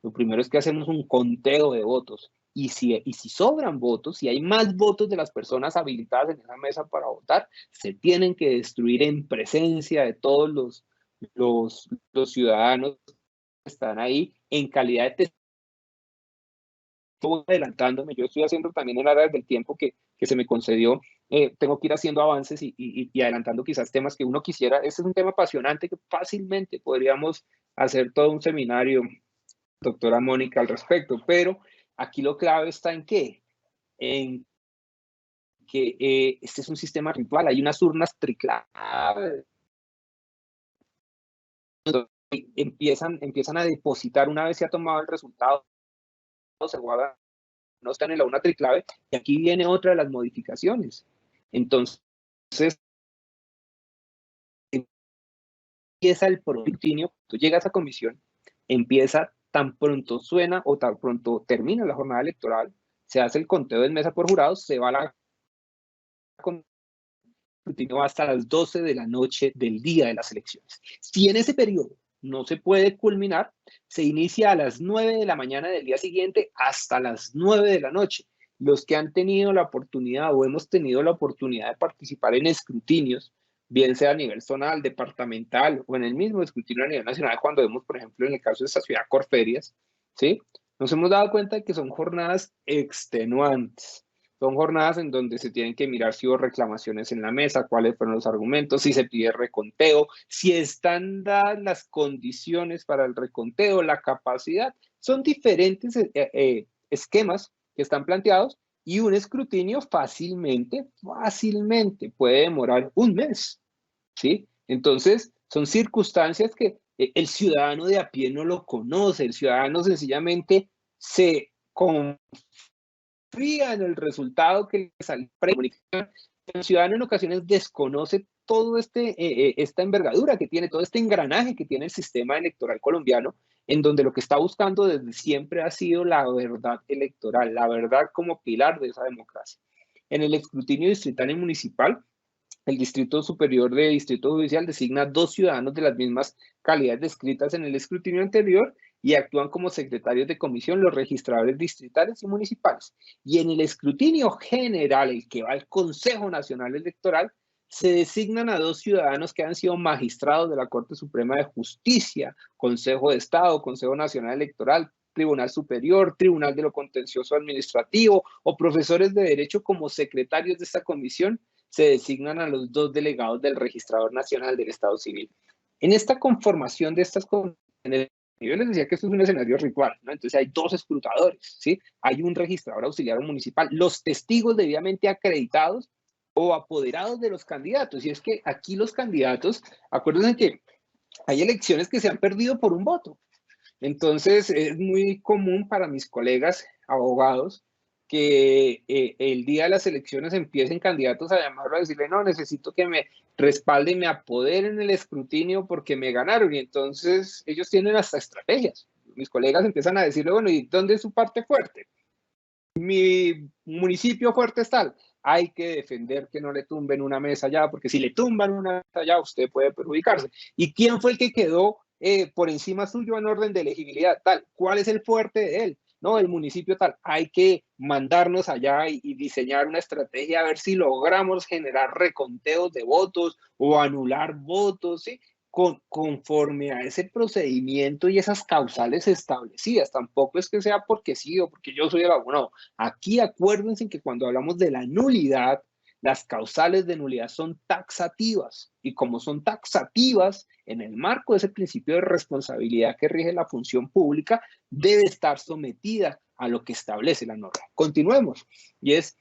Lo primero es que hacemos un conteo de votos. Y si sobran votos, si hay más votos de las personas habilitadas en esa mesa para votar, se tienen que destruir en presencia de todos los ciudadanos que están ahí en calidad de testigos. Adelantándome, yo estoy haciendo también en áreas del tiempo que se me concedió, tengo que ir haciendo avances y adelantando quizás temas que uno quisiera. Este es un tema apasionante que fácilmente podríamos hacer todo un seminario, doctora Mónica, al respecto, pero aquí lo clave está en qué, en que este es un sistema ritual, hay unas urnas triclaves, empiezan a depositar una vez se ha tomado el resultado, se guarda, no están en la urna triclave, y aquí viene otra de las modificaciones. Entonces, empieza el escrutinio, tú llegas a comisión, empieza tan pronto suena o tan pronto termina la jornada electoral, se hace el conteo de mesa por jurados, se va a la escrutinio hasta las 12 de la noche del día de las elecciones. Si en ese periodo no se puede culminar, se inicia a las 9 de la mañana del día siguiente hasta las 9 de la noche. Los que han tenido la oportunidad o hemos tenido la oportunidad de participar en escrutinios, bien sea a nivel zonal, departamental o en el mismo escrutinio a nivel nacional, cuando vemos, por ejemplo, en el caso de esta ciudad, Corferias, ¿sí?, nos hemos dado cuenta de que son jornadas extenuantes. Son jornadas en donde se tienen que mirar si hubo reclamaciones en la mesa, cuáles fueron los argumentos, si se pide reconteo, si están dadas las condiciones para el reconteo, la capacidad. Son diferentes esquemas que están planteados y un escrutinio fácilmente puede demorar un mes, ¿sí? Entonces, son circunstancias que el ciudadano de a pie no lo conoce, el ciudadano sencillamente se confía en el resultado que le sale. El ciudadano en ocasiones desconoce todo esta envergadura que tiene, todo este engranaje que tiene el sistema electoral colombiano, en donde lo que está buscando desde siempre ha sido la verdad electoral, la verdad como pilar de esa democracia. En el escrutinio distrital y municipal, el Distrito Superior de Distrito Judicial designa 2 ciudadanos de las mismas calidades descritas en el escrutinio anterior y actúan como secretarios de comisión los registradores distritales y municipales. Y en el escrutinio general, el que va al Consejo Nacional Electoral, se designan a 2 ciudadanos que han sido magistrados de la Corte Suprema de Justicia, Consejo de Estado, Consejo Nacional Electoral, Tribunal Superior, Tribunal de lo Contencioso Administrativo o profesores de Derecho como secretarios de esta comisión. Se designan a los 2 delegados del Registrador Nacional del Estado Civil. En esta conformación de estas comisiones, yo les decía que esto es un escenario ritual, ¿no? Entonces hay 2 escrutadores, ¿sí? Hay un registrador auxiliar municipal, los testigos debidamente acreditados o apoderados de los candidatos. Y es que aquí los candidatos, acuérdense que hay elecciones que se han perdido por un voto. Entonces es muy común para mis colegas abogados que el día de las elecciones empiecen candidatos a llamarlo a decirle, no, necesito que me respalde y me apoderen el escrutinio porque me ganaron. Y entonces ellos tienen hasta estrategias. Mis colegas empiezan a decirle, bueno, ¿y dónde es su parte fuerte? Mi municipio fuerte es tal. Hay que defender que no le tumben una mesa allá, porque si le tumban una mesa allá, usted puede perjudicarse. ¿Y quién fue el que quedó por encima suyo en orden de elegibilidad? Tal. ¿Cuál es el fuerte de él? No, el municipio tal. Hay que mandarnos allá y diseñar una estrategia a ver si logramos generar reconteos de votos o anular votos, ¿sí? Conforme a ese procedimiento y esas causales establecidas. Tampoco es que sea porque sí o porque yo soy el abogado. Aquí acuérdense que cuando hablamos de la nulidad, las causales de nulidad son taxativas. Y como son taxativas, en el marco de ese principio de responsabilidad que rige la función pública, debe estar sometida a lo que establece la norma. Continuemos. Y es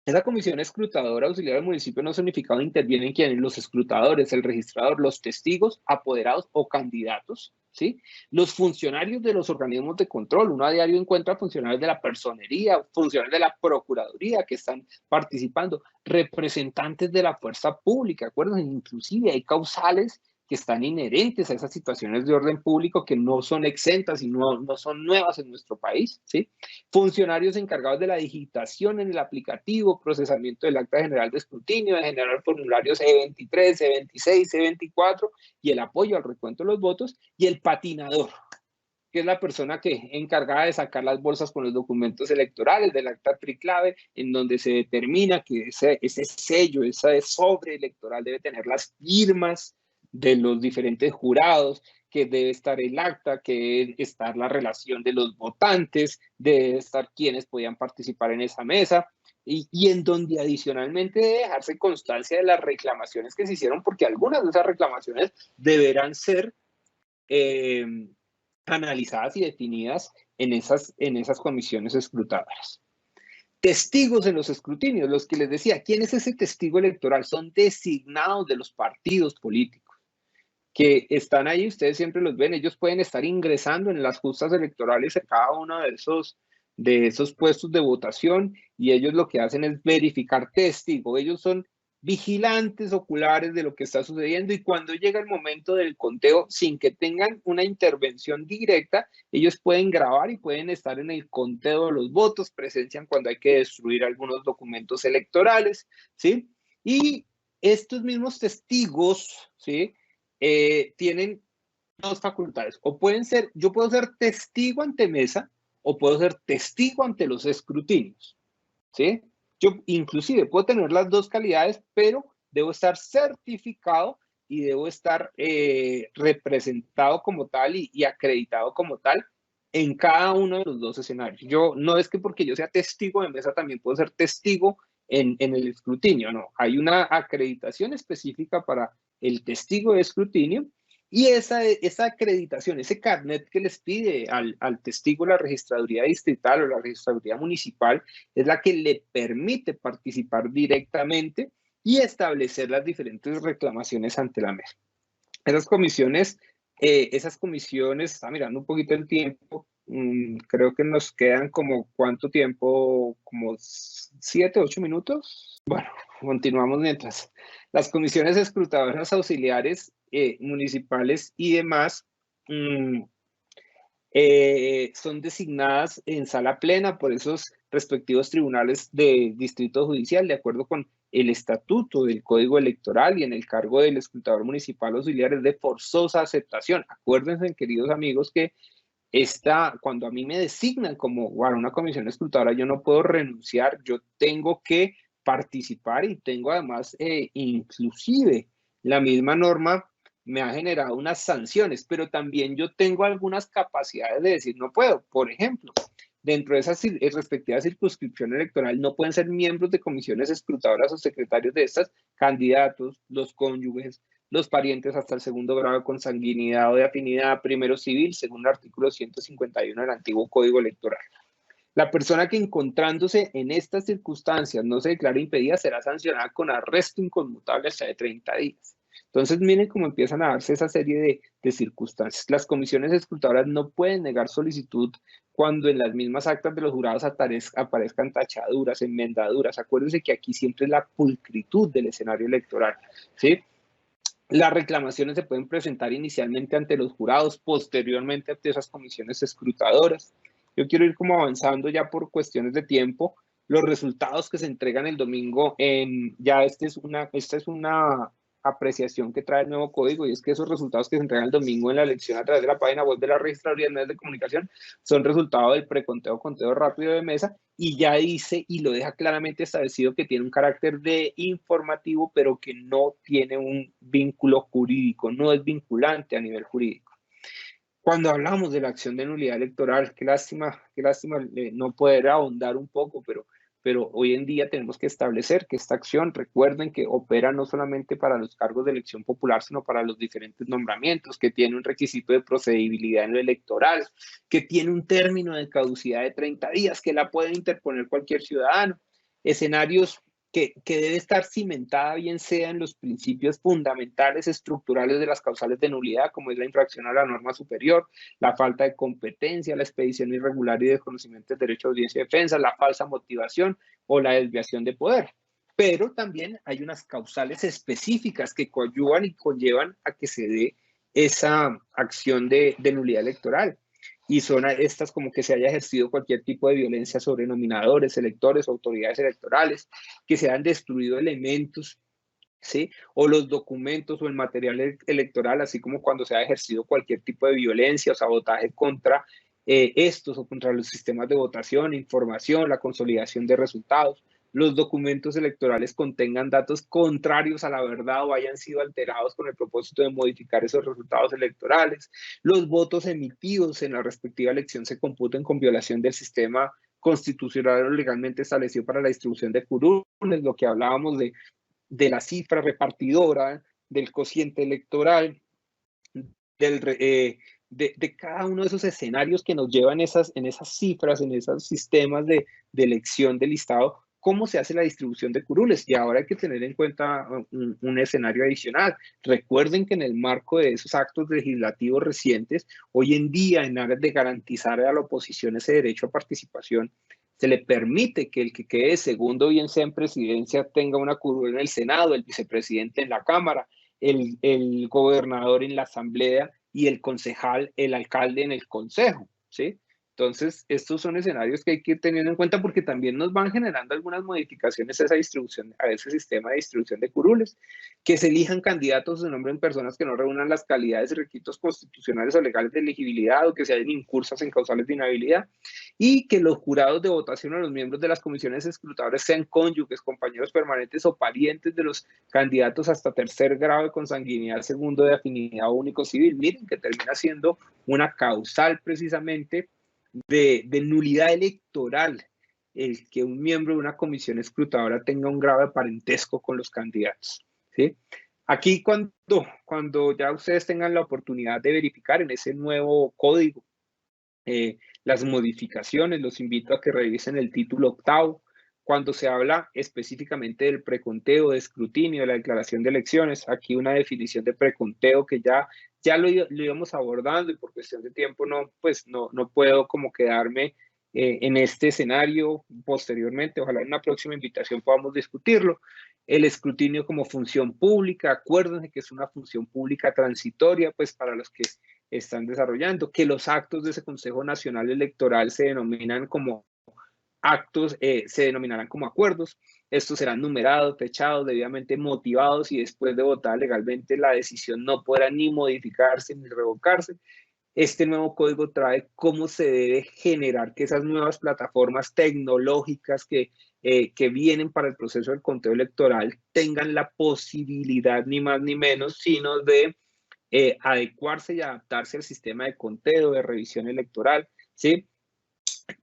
esa comisión escrutadora auxiliar del municipio no zonificado intervienen quienes, los escrutadores, el registrador, los testigos, apoderados o candidatos, ¿sí? Los funcionarios de los organismos de control. Uno a diario encuentra funcionarios de la personería, funcionarios de la procuraduría que están participando, representantes de la fuerza pública, acuérdense, inclusive hay causales que están inherentes a esas situaciones de orden público que no son exentas y no son nuevas en nuestro país, ¿sí? Funcionarios encargados de la digitación en el aplicativo, procesamiento del acta general de escrutinio, de generar formularios E23, E26, E24 y el apoyo al recuento de los votos, y el patinador, que es la persona que encargada de sacar las bolsas con los documentos electorales del acta triclave, en donde se determina que ese sello, ese sobre electoral debe tener las firmas de los diferentes jurados, que debe estar el acta, que debe estar la relación de los votantes, debe estar quienes podían participar en esa mesa, y en donde adicionalmente debe dejarse constancia de las reclamaciones que se hicieron, porque algunas de esas reclamaciones deberán ser analizadas y definidas en esas comisiones escrutadoras. Testigos en los escrutinios, los que les decía, ¿quién es ese testigo electoral? Son designados de los partidos políticos que están ahí, ustedes siempre los ven, ellos pueden estar ingresando en las justas electorales a cada uno de esos puestos de votación, y ellos lo que hacen es verificar testigo. Ellos son vigilantes oculares de lo que está sucediendo, y cuando llega el momento del conteo, sin que tengan una intervención directa, ellos pueden grabar y pueden estar en el conteo de los votos, presencian cuando hay que destruir algunos documentos electorales, ¿sí? Y estos mismos testigos, ¿sí? Tienen dos facultades, o pueden ser, yo puedo ser testigo ante mesa o puedo ser testigo ante los escrutinios, ¿sí? Yo inclusive puedo tener las dos calidades, pero debo estar certificado y debo estar representado como tal y acreditado como tal en cada uno de los dos escenarios. Yo no es que porque yo sea testigo de mesa también puedo ser testigo en el escrutinio, no. Hay una acreditación específica para el testigo de escrutinio, y esa acreditación, ese carnet que les pide al testigo la registraduría distrital o la registraduría municipal, es la que le permite participar directamente y establecer las diferentes reclamaciones ante la mesa. Esas comisiones, está mirando un poquito el tiempo, creo que nos quedan como, ¿cuánto tiempo? Como 7, 8 minutos. Bueno, continuamos mientras. Las comisiones escrutadoras auxiliares municipales y demás son designadas en sala plena por esos respectivos tribunales de distrito judicial, de acuerdo con el estatuto del Código Electoral, y en el cargo del escrutador municipal auxiliar es de forzosa aceptación. Acuérdense, queridos amigos, que cuando a mí me designan como una comisión escrutadora, yo no puedo renunciar, yo tengo que participar, y tengo además, inclusive, la misma norma me ha generado unas sanciones, pero también yo tengo algunas capacidades de decir no puedo. Por ejemplo, dentro de esa respectiva circunscripción electoral no pueden ser miembros de comisiones escrutadoras o secretarios de estas candidatos, los cónyuges, los parientes hasta el segundo grado de consanguinidad o de afinidad, primero civil, según el artículo 151 del antiguo Código Electoral. La persona que, encontrándose en estas circunstancias, no se declare impedida, será sancionada con arresto inconmutable hasta de 30 días. Entonces, miren cómo empiezan a darse esa serie de circunstancias. Las comisiones escrutadoras no pueden negar solicitud cuando en las mismas actas de los jurados aparezcan tachaduras, enmendaduras. Acuérdense que aquí siempre es la pulcritud del escenario electoral, ¿sí? Las reclamaciones se pueden presentar inicialmente ante los jurados, posteriormente ante esas comisiones escrutadoras. Yo quiero ir como avanzando ya por cuestiones de tiempo. Los resultados que se entregan el domingo, esta es una apreciación que trae el nuevo código, y es que esos resultados que se entregan el domingo en la elección a través de la página web de la Registraduría de Medios de Comunicación son resultado del conteo rápido de mesa, y ya dice y lo deja claramente establecido que tiene un carácter de informativo, pero que no tiene un vínculo jurídico, no es vinculante a nivel jurídico. Cuando hablamos de la acción de nulidad electoral, qué lástima no poder ahondar un poco, pero hoy en día tenemos que establecer que esta acción, recuerden que opera no solamente para los cargos de elección popular, sino para los diferentes nombramientos, que tiene un requisito de procedibilidad en lo electoral, que tiene un término de caducidad de 30 días, que la puede interponer cualquier ciudadano. Escenarios que debe estar cimentada bien sea en los principios fundamentales estructurales de las causales de nulidad, como es la infracción a la norma superior, la falta de competencia, la expedición irregular y desconocimiento del derecho de audiencia y defensa, la falsa motivación o la desviación de poder. Pero también hay unas causales específicas que coadyuvan y conllevan a que se dé esa acción de nulidad electoral. Y son estas como que se haya ejercido cualquier tipo de violencia sobre nominadores, electores, autoridades electorales, que se hayan destruido elementos, ¿sí? O los documentos o el material electoral, así como cuando se ha ejercido cualquier tipo de violencia o sabotaje contra estos o contra los sistemas de votación, información, la consolidación de resultados. Los documentos electorales contengan datos contrarios a la verdad o hayan sido alterados con el propósito de modificar esos resultados electorales. Los votos emitidos en la respectiva elección se computen con violación del sistema constitucional o legalmente establecido para la distribución de curules, lo que hablábamos de la cifra repartidora, del cociente electoral, de cada uno de esos escenarios que nos llevan en esas cifras, en esos sistemas de elección del listado, cómo se hace la distribución de curules. Y ahora hay que tener en cuenta un escenario adicional. Recuerden que en el marco de esos actos legislativos recientes, hoy en día, en aras de garantizar a la oposición ese derecho a participación, se le permite que el que quede segundo, bien sea en presidencia, tenga una curul en el Senado, el vicepresidente en la Cámara, el gobernador en la Asamblea y el concejal, el alcalde en el Consejo, ¿sí? Entonces, estos son escenarios que hay que ir teniendo en cuenta porque también nos van generando algunas modificaciones a esa distribución, a ese sistema de distribución de curules, que se elijan candidatos o se nombren personas que no reúnan las calidades y requisitos constitucionales o legales de elegibilidad o que se hayan incursas en causales de inhabilidad, y que los jurados de votación o los miembros de las comisiones escrutadoras sean cónyuges, compañeros permanentes o parientes de los candidatos hasta tercer grado de consanguinidad, segundo de afinidad único civil. Miren que termina siendo una causal precisamente de nulidad electoral el que un miembro de una comisión escrutadora tenga un grado de parentesco con los candidatos, ¿sí? Aquí cuando ya ustedes tengan la oportunidad de verificar en ese nuevo código las modificaciones, los invito a que revisen el título 8º, cuando se habla específicamente del preconteo, de escrutinio, de la declaración de elecciones. Aquí una definición de preconteo que ya lo íbamos abordando y por cuestión de tiempo no puedo como quedarme en este escenario posteriormente. Ojalá en una próxima invitación podamos discutirlo. El escrutinio como función pública, acuérdense que es una función pública transitoria, pues para los que están desarrollando, que los actos de ese Consejo Nacional Electoral se denominan como actos, se denominarán como acuerdos. Estos serán numerados, fechados, debidamente motivados y después de votar legalmente la decisión no podrá ni modificarse ni revocarse. Este nuevo código trae cómo se debe generar que esas nuevas plataformas tecnológicas que vienen para el proceso del conteo electoral tengan la posibilidad, ni más ni menos, sino de adecuarse y adaptarse al sistema de conteo, de revisión electoral, ¿sí?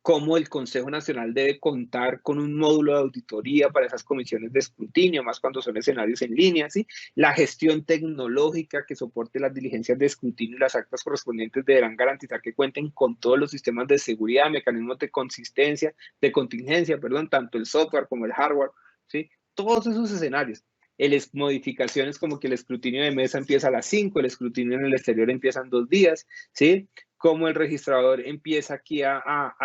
Cómo el Consejo Nacional debe contar con un módulo de auditoría para esas comisiones de escrutinio, más cuando son escenarios en línea, ¿sí? La gestión tecnológica que soporte las diligencias de escrutinio y las actas correspondientes deberán garantizar que cuenten con todos los sistemas de seguridad, mecanismos de contingencia, tanto el software como el hardware, ¿sí? Todos esos escenarios. Modificaciones como que el escrutinio de mesa empieza a las 5, el escrutinio en el exterior empieza en 2 días, ¿sí? cómo el registrador empieza aquí a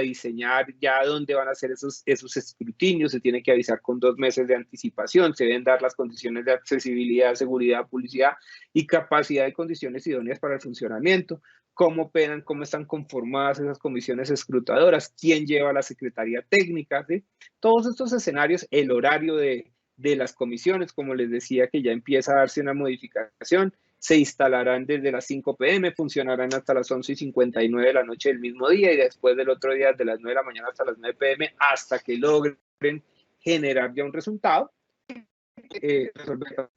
diseñar ya dónde van a ser esos escrutinios. Se tiene que avisar con 2 meses de anticipación, se deben dar las condiciones de accesibilidad, seguridad, publicidad y capacidad de condiciones idóneas para el funcionamiento, cómo operan, cómo están conformadas esas comisiones escrutadoras, quién lleva la secretaría técnica, ¿sí? Todos estos escenarios, el horario de las comisiones, como les decía, que ya empieza a darse una modificación, se instalarán desde las 5 p.m., funcionarán hasta las 11:59 de la noche del mismo día y después del otro día desde las 9 de la mañana hasta las 9 p.m. hasta que logren generar ya un resultado. Resolver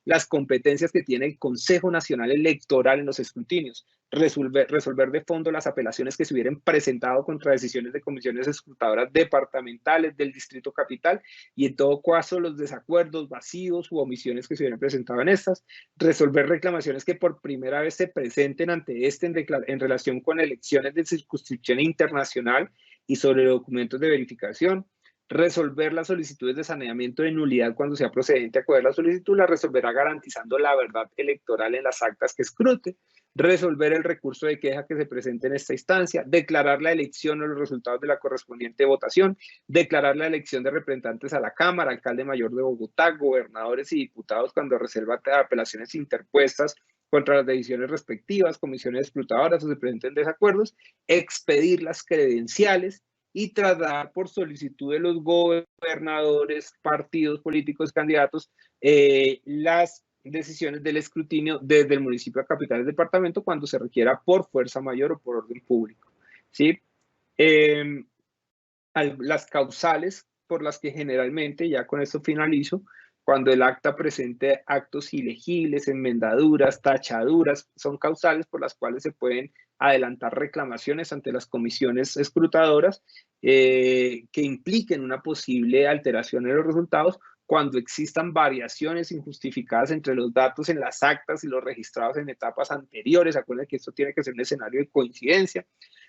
las competencias que tiene el Consejo Nacional Electoral en los escrutinios, resolver de fondo las apelaciones que se hubieran presentado contra decisiones de comisiones escrutadoras departamentales del Distrito Capital y en todo caso los desacuerdos, vacíos u omisiones que se hubieran presentado en estas, resolver reclamaciones que por primera vez se presenten ante en relación con elecciones de circunscripción internacional y sobre documentos de verificación, resolver las solicitudes de saneamiento de nulidad cuando sea procedente acoger la solicitud, la resolverá garantizando la verdad electoral en las actas que escrute, resolver el recurso de queja que se presente en esta instancia, declarar la elección o los resultados de la correspondiente votación, declarar la elección de representantes a la Cámara, alcalde mayor de Bogotá, gobernadores y diputados cuando reserva apelaciones interpuestas contra las decisiones respectivas, comisiones escrutadoras o se presenten desacuerdos, expedir las credenciales, y trasladar por solicitud de los gobernadores, partidos políticos, candidatos, las decisiones del escrutinio desde el municipio a capital del departamento cuando se requiera por fuerza mayor o por orden público, ¿sí? Las causales por las que generalmente, ya con esto finalizo, cuando el acta presente actos ilegibles, enmendaduras, tachaduras, son causales por las cuales se pueden adelantar reclamaciones ante las comisiones escrutadoras que impliquen una posible alteración en los resultados cuando existan variaciones injustificadas entre los datos en las actas y los registrados en etapas anteriores. Acuérdense que esto tiene que ser un escenario de coincidencia.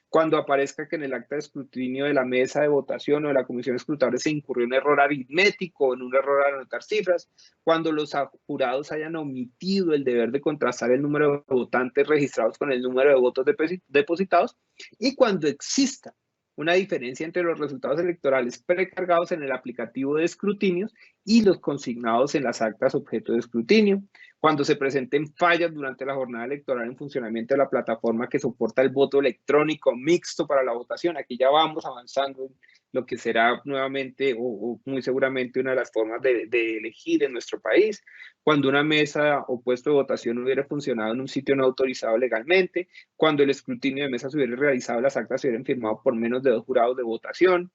Cuando aparezca que en el acta de escrutinio de la mesa de votación o de la comisión escrutadora se incurrió un error aritmético o en un error al anotar cifras, cuando los jurados hayan omitido el deber de contrastar el número de votantes registrados con el número de votos depositados y cuando exista una diferencia entre los resultados electorales precargados en el aplicativo de escrutinios y los consignados en las actas objeto de escrutinio, cuando se presenten fallas durante la jornada electoral en funcionamiento de la plataforma que soporta el voto electrónico mixto para la votación. Aquí ya vamos avanzando en lo que será nuevamente o muy seguramente una de las formas de elegir en nuestro país. Cuando una mesa o puesto de votación hubiera funcionado en un sitio no autorizado legalmente, cuando el escrutinio de mesa se hubiera realizado, las actas se hubieran firmado por menos de 2 jurados de votación.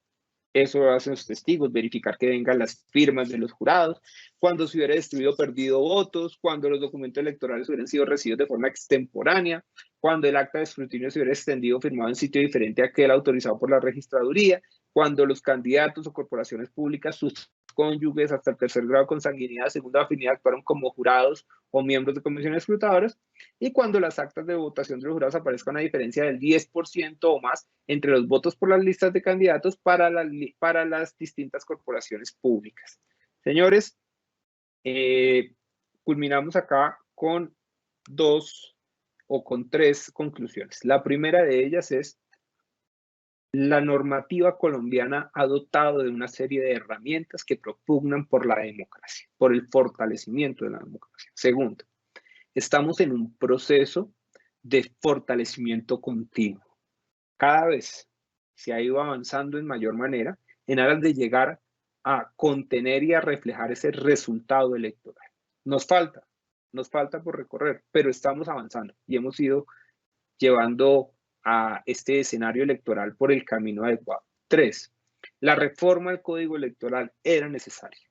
Eso hacen los testigos, verificar que vengan las firmas de los jurados, cuando se hubiera destruido o perdido votos, cuando los documentos electorales hubieran sido recibidos de forma extemporánea, cuando el acta de escrutinio se hubiera extendido o firmado en sitio diferente a aquel autorizado por la registraduría, cuando los candidatos o corporaciones públicas, sus cónyuges hasta el 3er grado de consanguinidad, segunda afinidad, actuaron como jurados o miembros de comisiones escrutadoras, y cuando las actas de votación de los jurados aparezca una diferencia del 10% o más entre los votos por las listas de candidatos para las distintas corporaciones públicas. Señores, culminamos acá con 2 o con 3 conclusiones. La primera de ellas es: la normativa colombiana ha dotado de una serie de herramientas que propugnan por la democracia, por el fortalecimiento de la democracia. Segundo, estamos en un proceso de fortalecimiento continuo. Cada vez se ha ido avanzando en mayor manera en aras de llegar a contener y a reflejar ese resultado electoral. Nos falta por recorrer, pero estamos avanzando y hemos ido llevando a este escenario electoral por el camino adecuado. 3. La reforma del Código Electoral era necesaria.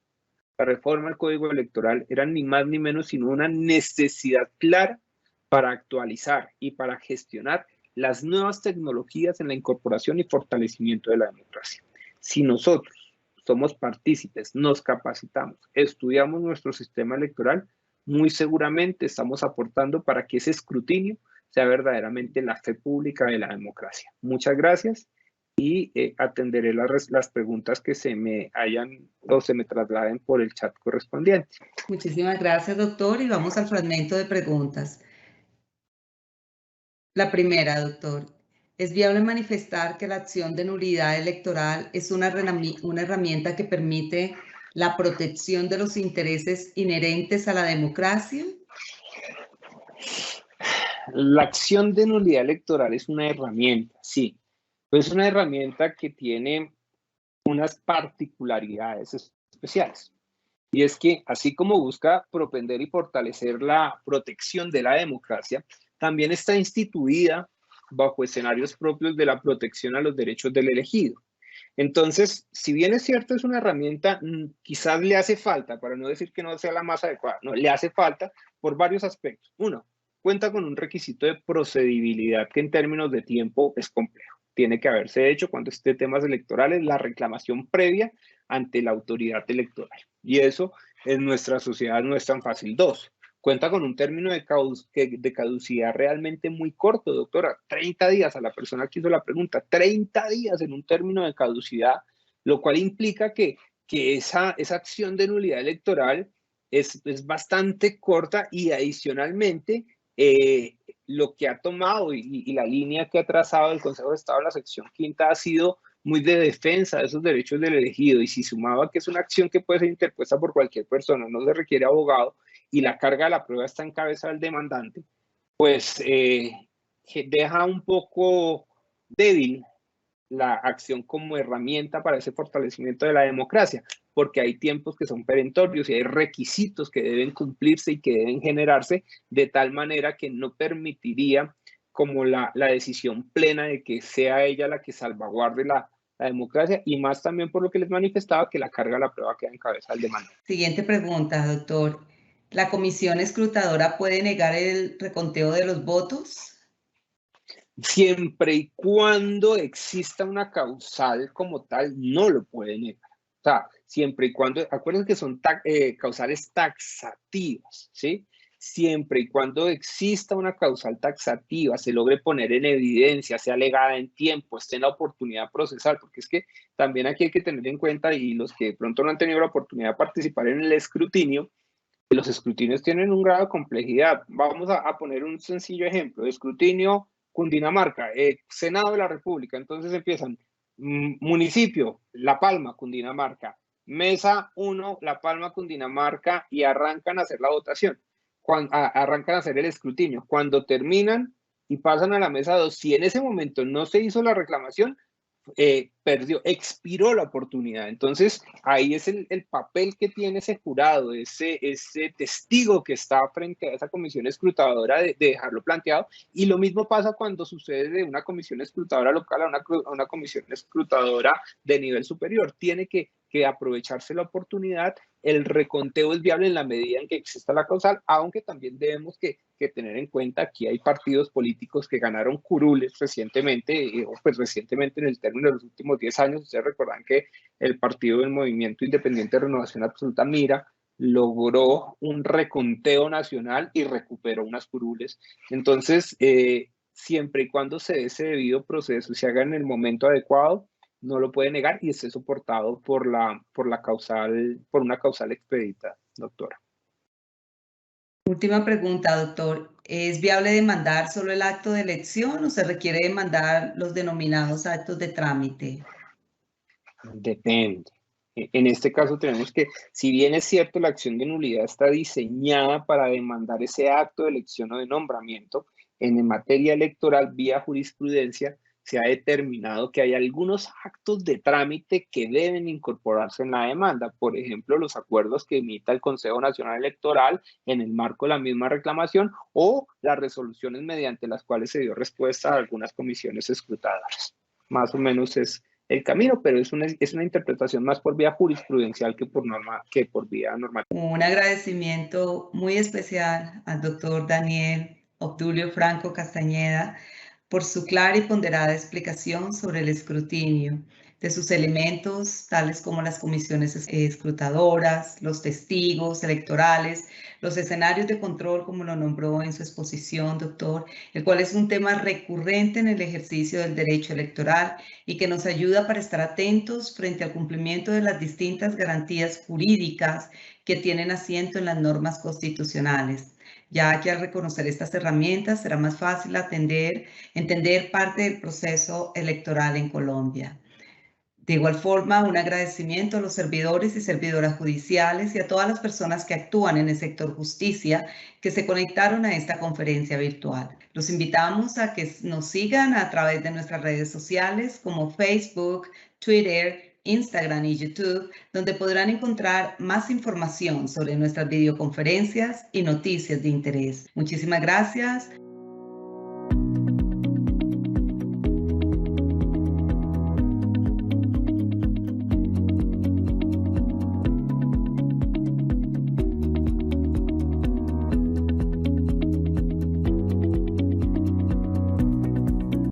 La reforma del Código Electoral era ni más ni menos sino una necesidad clara para actualizar y para gestionar las nuevas tecnologías en la incorporación y fortalecimiento de la democracia. Si nosotros somos partícipes, nos capacitamos, estudiamos nuestro sistema electoral, muy seguramente estamos aportando para que ese escrutinio sea verdaderamente la fe pública de la democracia. Muchas gracias y atenderé las preguntas que se me hayan o se me trasladen por el chat correspondiente. Muchísimas gracias, doctor, y vamos al fragmento de preguntas. La primera, doctor. ¿Es viable manifestar que la acción de nulidad electoral es una herramienta que permite la protección de los intereses inherentes a la democracia? La acción de nulidad electoral es una herramienta, sí, pero es una herramienta que tiene unas particularidades especiales. Y es que, así como busca propender y fortalecer la protección de la democracia, también está instituida bajo escenarios propios de la protección a los derechos del elegido. Entonces, si bien es cierto, es una herramienta, quizás le hace falta, para no decir que no sea la más adecuada, no, le hace falta por varios aspectos. Uno, cuenta con un requisito de procedibilidad que en términos de tiempo es complejo. Tiene que haberse hecho cuando esté temas electorales la reclamación previa ante la autoridad electoral. Y eso en nuestra sociedad no es tan fácil. Dos, cuenta con un término de caducidad realmente muy corto, doctora. 30 días a la persona que hizo la pregunta, 30 días en un término de caducidad, lo cual implica que esa acción de nulidad electoral es bastante corta y adicionalmente lo que ha tomado y la línea que ha trazado el Consejo de Estado de la sección quinta ha sido muy de defensa de esos derechos del elegido, y si sumaba que es una acción que puede ser interpuesta por cualquier persona, no se requiere abogado y la carga de la prueba está en cabeza del demandante, pues deja un poco débil la acción como herramienta para ese fortalecimiento de la democracia, porque hay tiempos que son perentorios y hay requisitos que deben cumplirse y que deben generarse de tal manera que no permitiría como la decisión plena de que sea ella la que salvaguarde la democracia, y más también por lo que les manifestaba, que la carga de la prueba queda en cabeza del demandante. Siguiente pregunta, doctor. ¿La comisión escrutadora puede negar el reconteo de los votos? Siempre y cuando exista una causal como tal, no lo puede negar. O sea, siempre y cuando, acuérdense que son causales taxativas, ¿sí? Siempre y cuando exista una causal taxativa, se logre poner en evidencia, sea alegada en tiempo, esté en la oportunidad procesal, porque es que también aquí hay que tener en cuenta, y los que de pronto no han tenido la oportunidad de participar en el escrutinio, los escrutinios tienen un grado de complejidad. Vamos a poner un sencillo ejemplo. Escrutinio Cundinamarca, Senado de la República. Entonces empiezan municipio, La Palma, Cundinamarca. Mesa 1, La Palma, Cundinamarca, y arrancan a hacer la votación. Arrancan a hacer el escrutinio. Cuando terminan y pasan a la mesa 2, si en ese momento no se hizo la reclamación, expiró la oportunidad. Entonces, ahí es el papel que tiene ese jurado, ese testigo que está frente a esa comisión escrutadora de dejarlo planteado. Y lo mismo pasa cuando sucede de una comisión escrutadora local a una comisión escrutadora de nivel superior. Tiene que aprovecharse la oportunidad. El reconteo es viable en la medida en que exista la causal, aunque también debemos que tener en cuenta que hay partidos políticos que ganaron curules recientemente, pues recientemente en el término de los últimos 10 años. Ustedes recordarán que el partido del Movimiento Independiente de Renovación Absoluta, MIRA, logró un reconteo nacional y recuperó unas curules. Entonces, siempre y cuando se dé ese debido proceso y se haga en el momento adecuado, no lo puede negar y esté soportado por una causal expedita, doctora. Última pregunta, doctor. ¿Es viable demandar solo el acto de elección o se requiere demandar los denominados actos de trámite? Depende. En este caso tenemos que, si bien es cierto, la acción de nulidad está diseñada para demandar ese acto de elección o de nombramiento, en materia electoral, vía jurisprudencia, se ha determinado que hay algunos actos de trámite que deben incorporarse en la demanda. Por ejemplo, los acuerdos que emita el Consejo Nacional Electoral en el marco de la misma reclamación, o las resoluciones mediante las cuales se dio respuesta a algunas comisiones escrutadoras. Más o menos es el camino, pero es una interpretación más por vía jurisprudencial que por vía normal. Un agradecimiento muy especial al doctor Daniel Obdulio Franco Castañeda por su clara y ponderada explicación sobre el escrutinio de sus elementos, tales como las comisiones escrutadoras, los testigos electorales, los escenarios de control, como lo nombró en su exposición, doctor, el cual es un tema recurrente en el ejercicio del derecho electoral y que nos ayuda para estar atentos frente al cumplimiento de las distintas garantías jurídicas que tienen asiento en las normas constitucionales. ya que al reconocer estas herramientas será más fácil entender parte del proceso electoral en Colombia. De igual forma, un agradecimiento a los servidores y servidoras judiciales y a todas las personas que actúan en el sector justicia que se conectaron a esta conferencia virtual. Los invitamos a que nos sigan a través de nuestras redes sociales como Facebook, Twitter, Instagram y YouTube, donde podrán encontrar más información sobre nuestras videoconferencias y noticias de interés. Muchísimas gracias.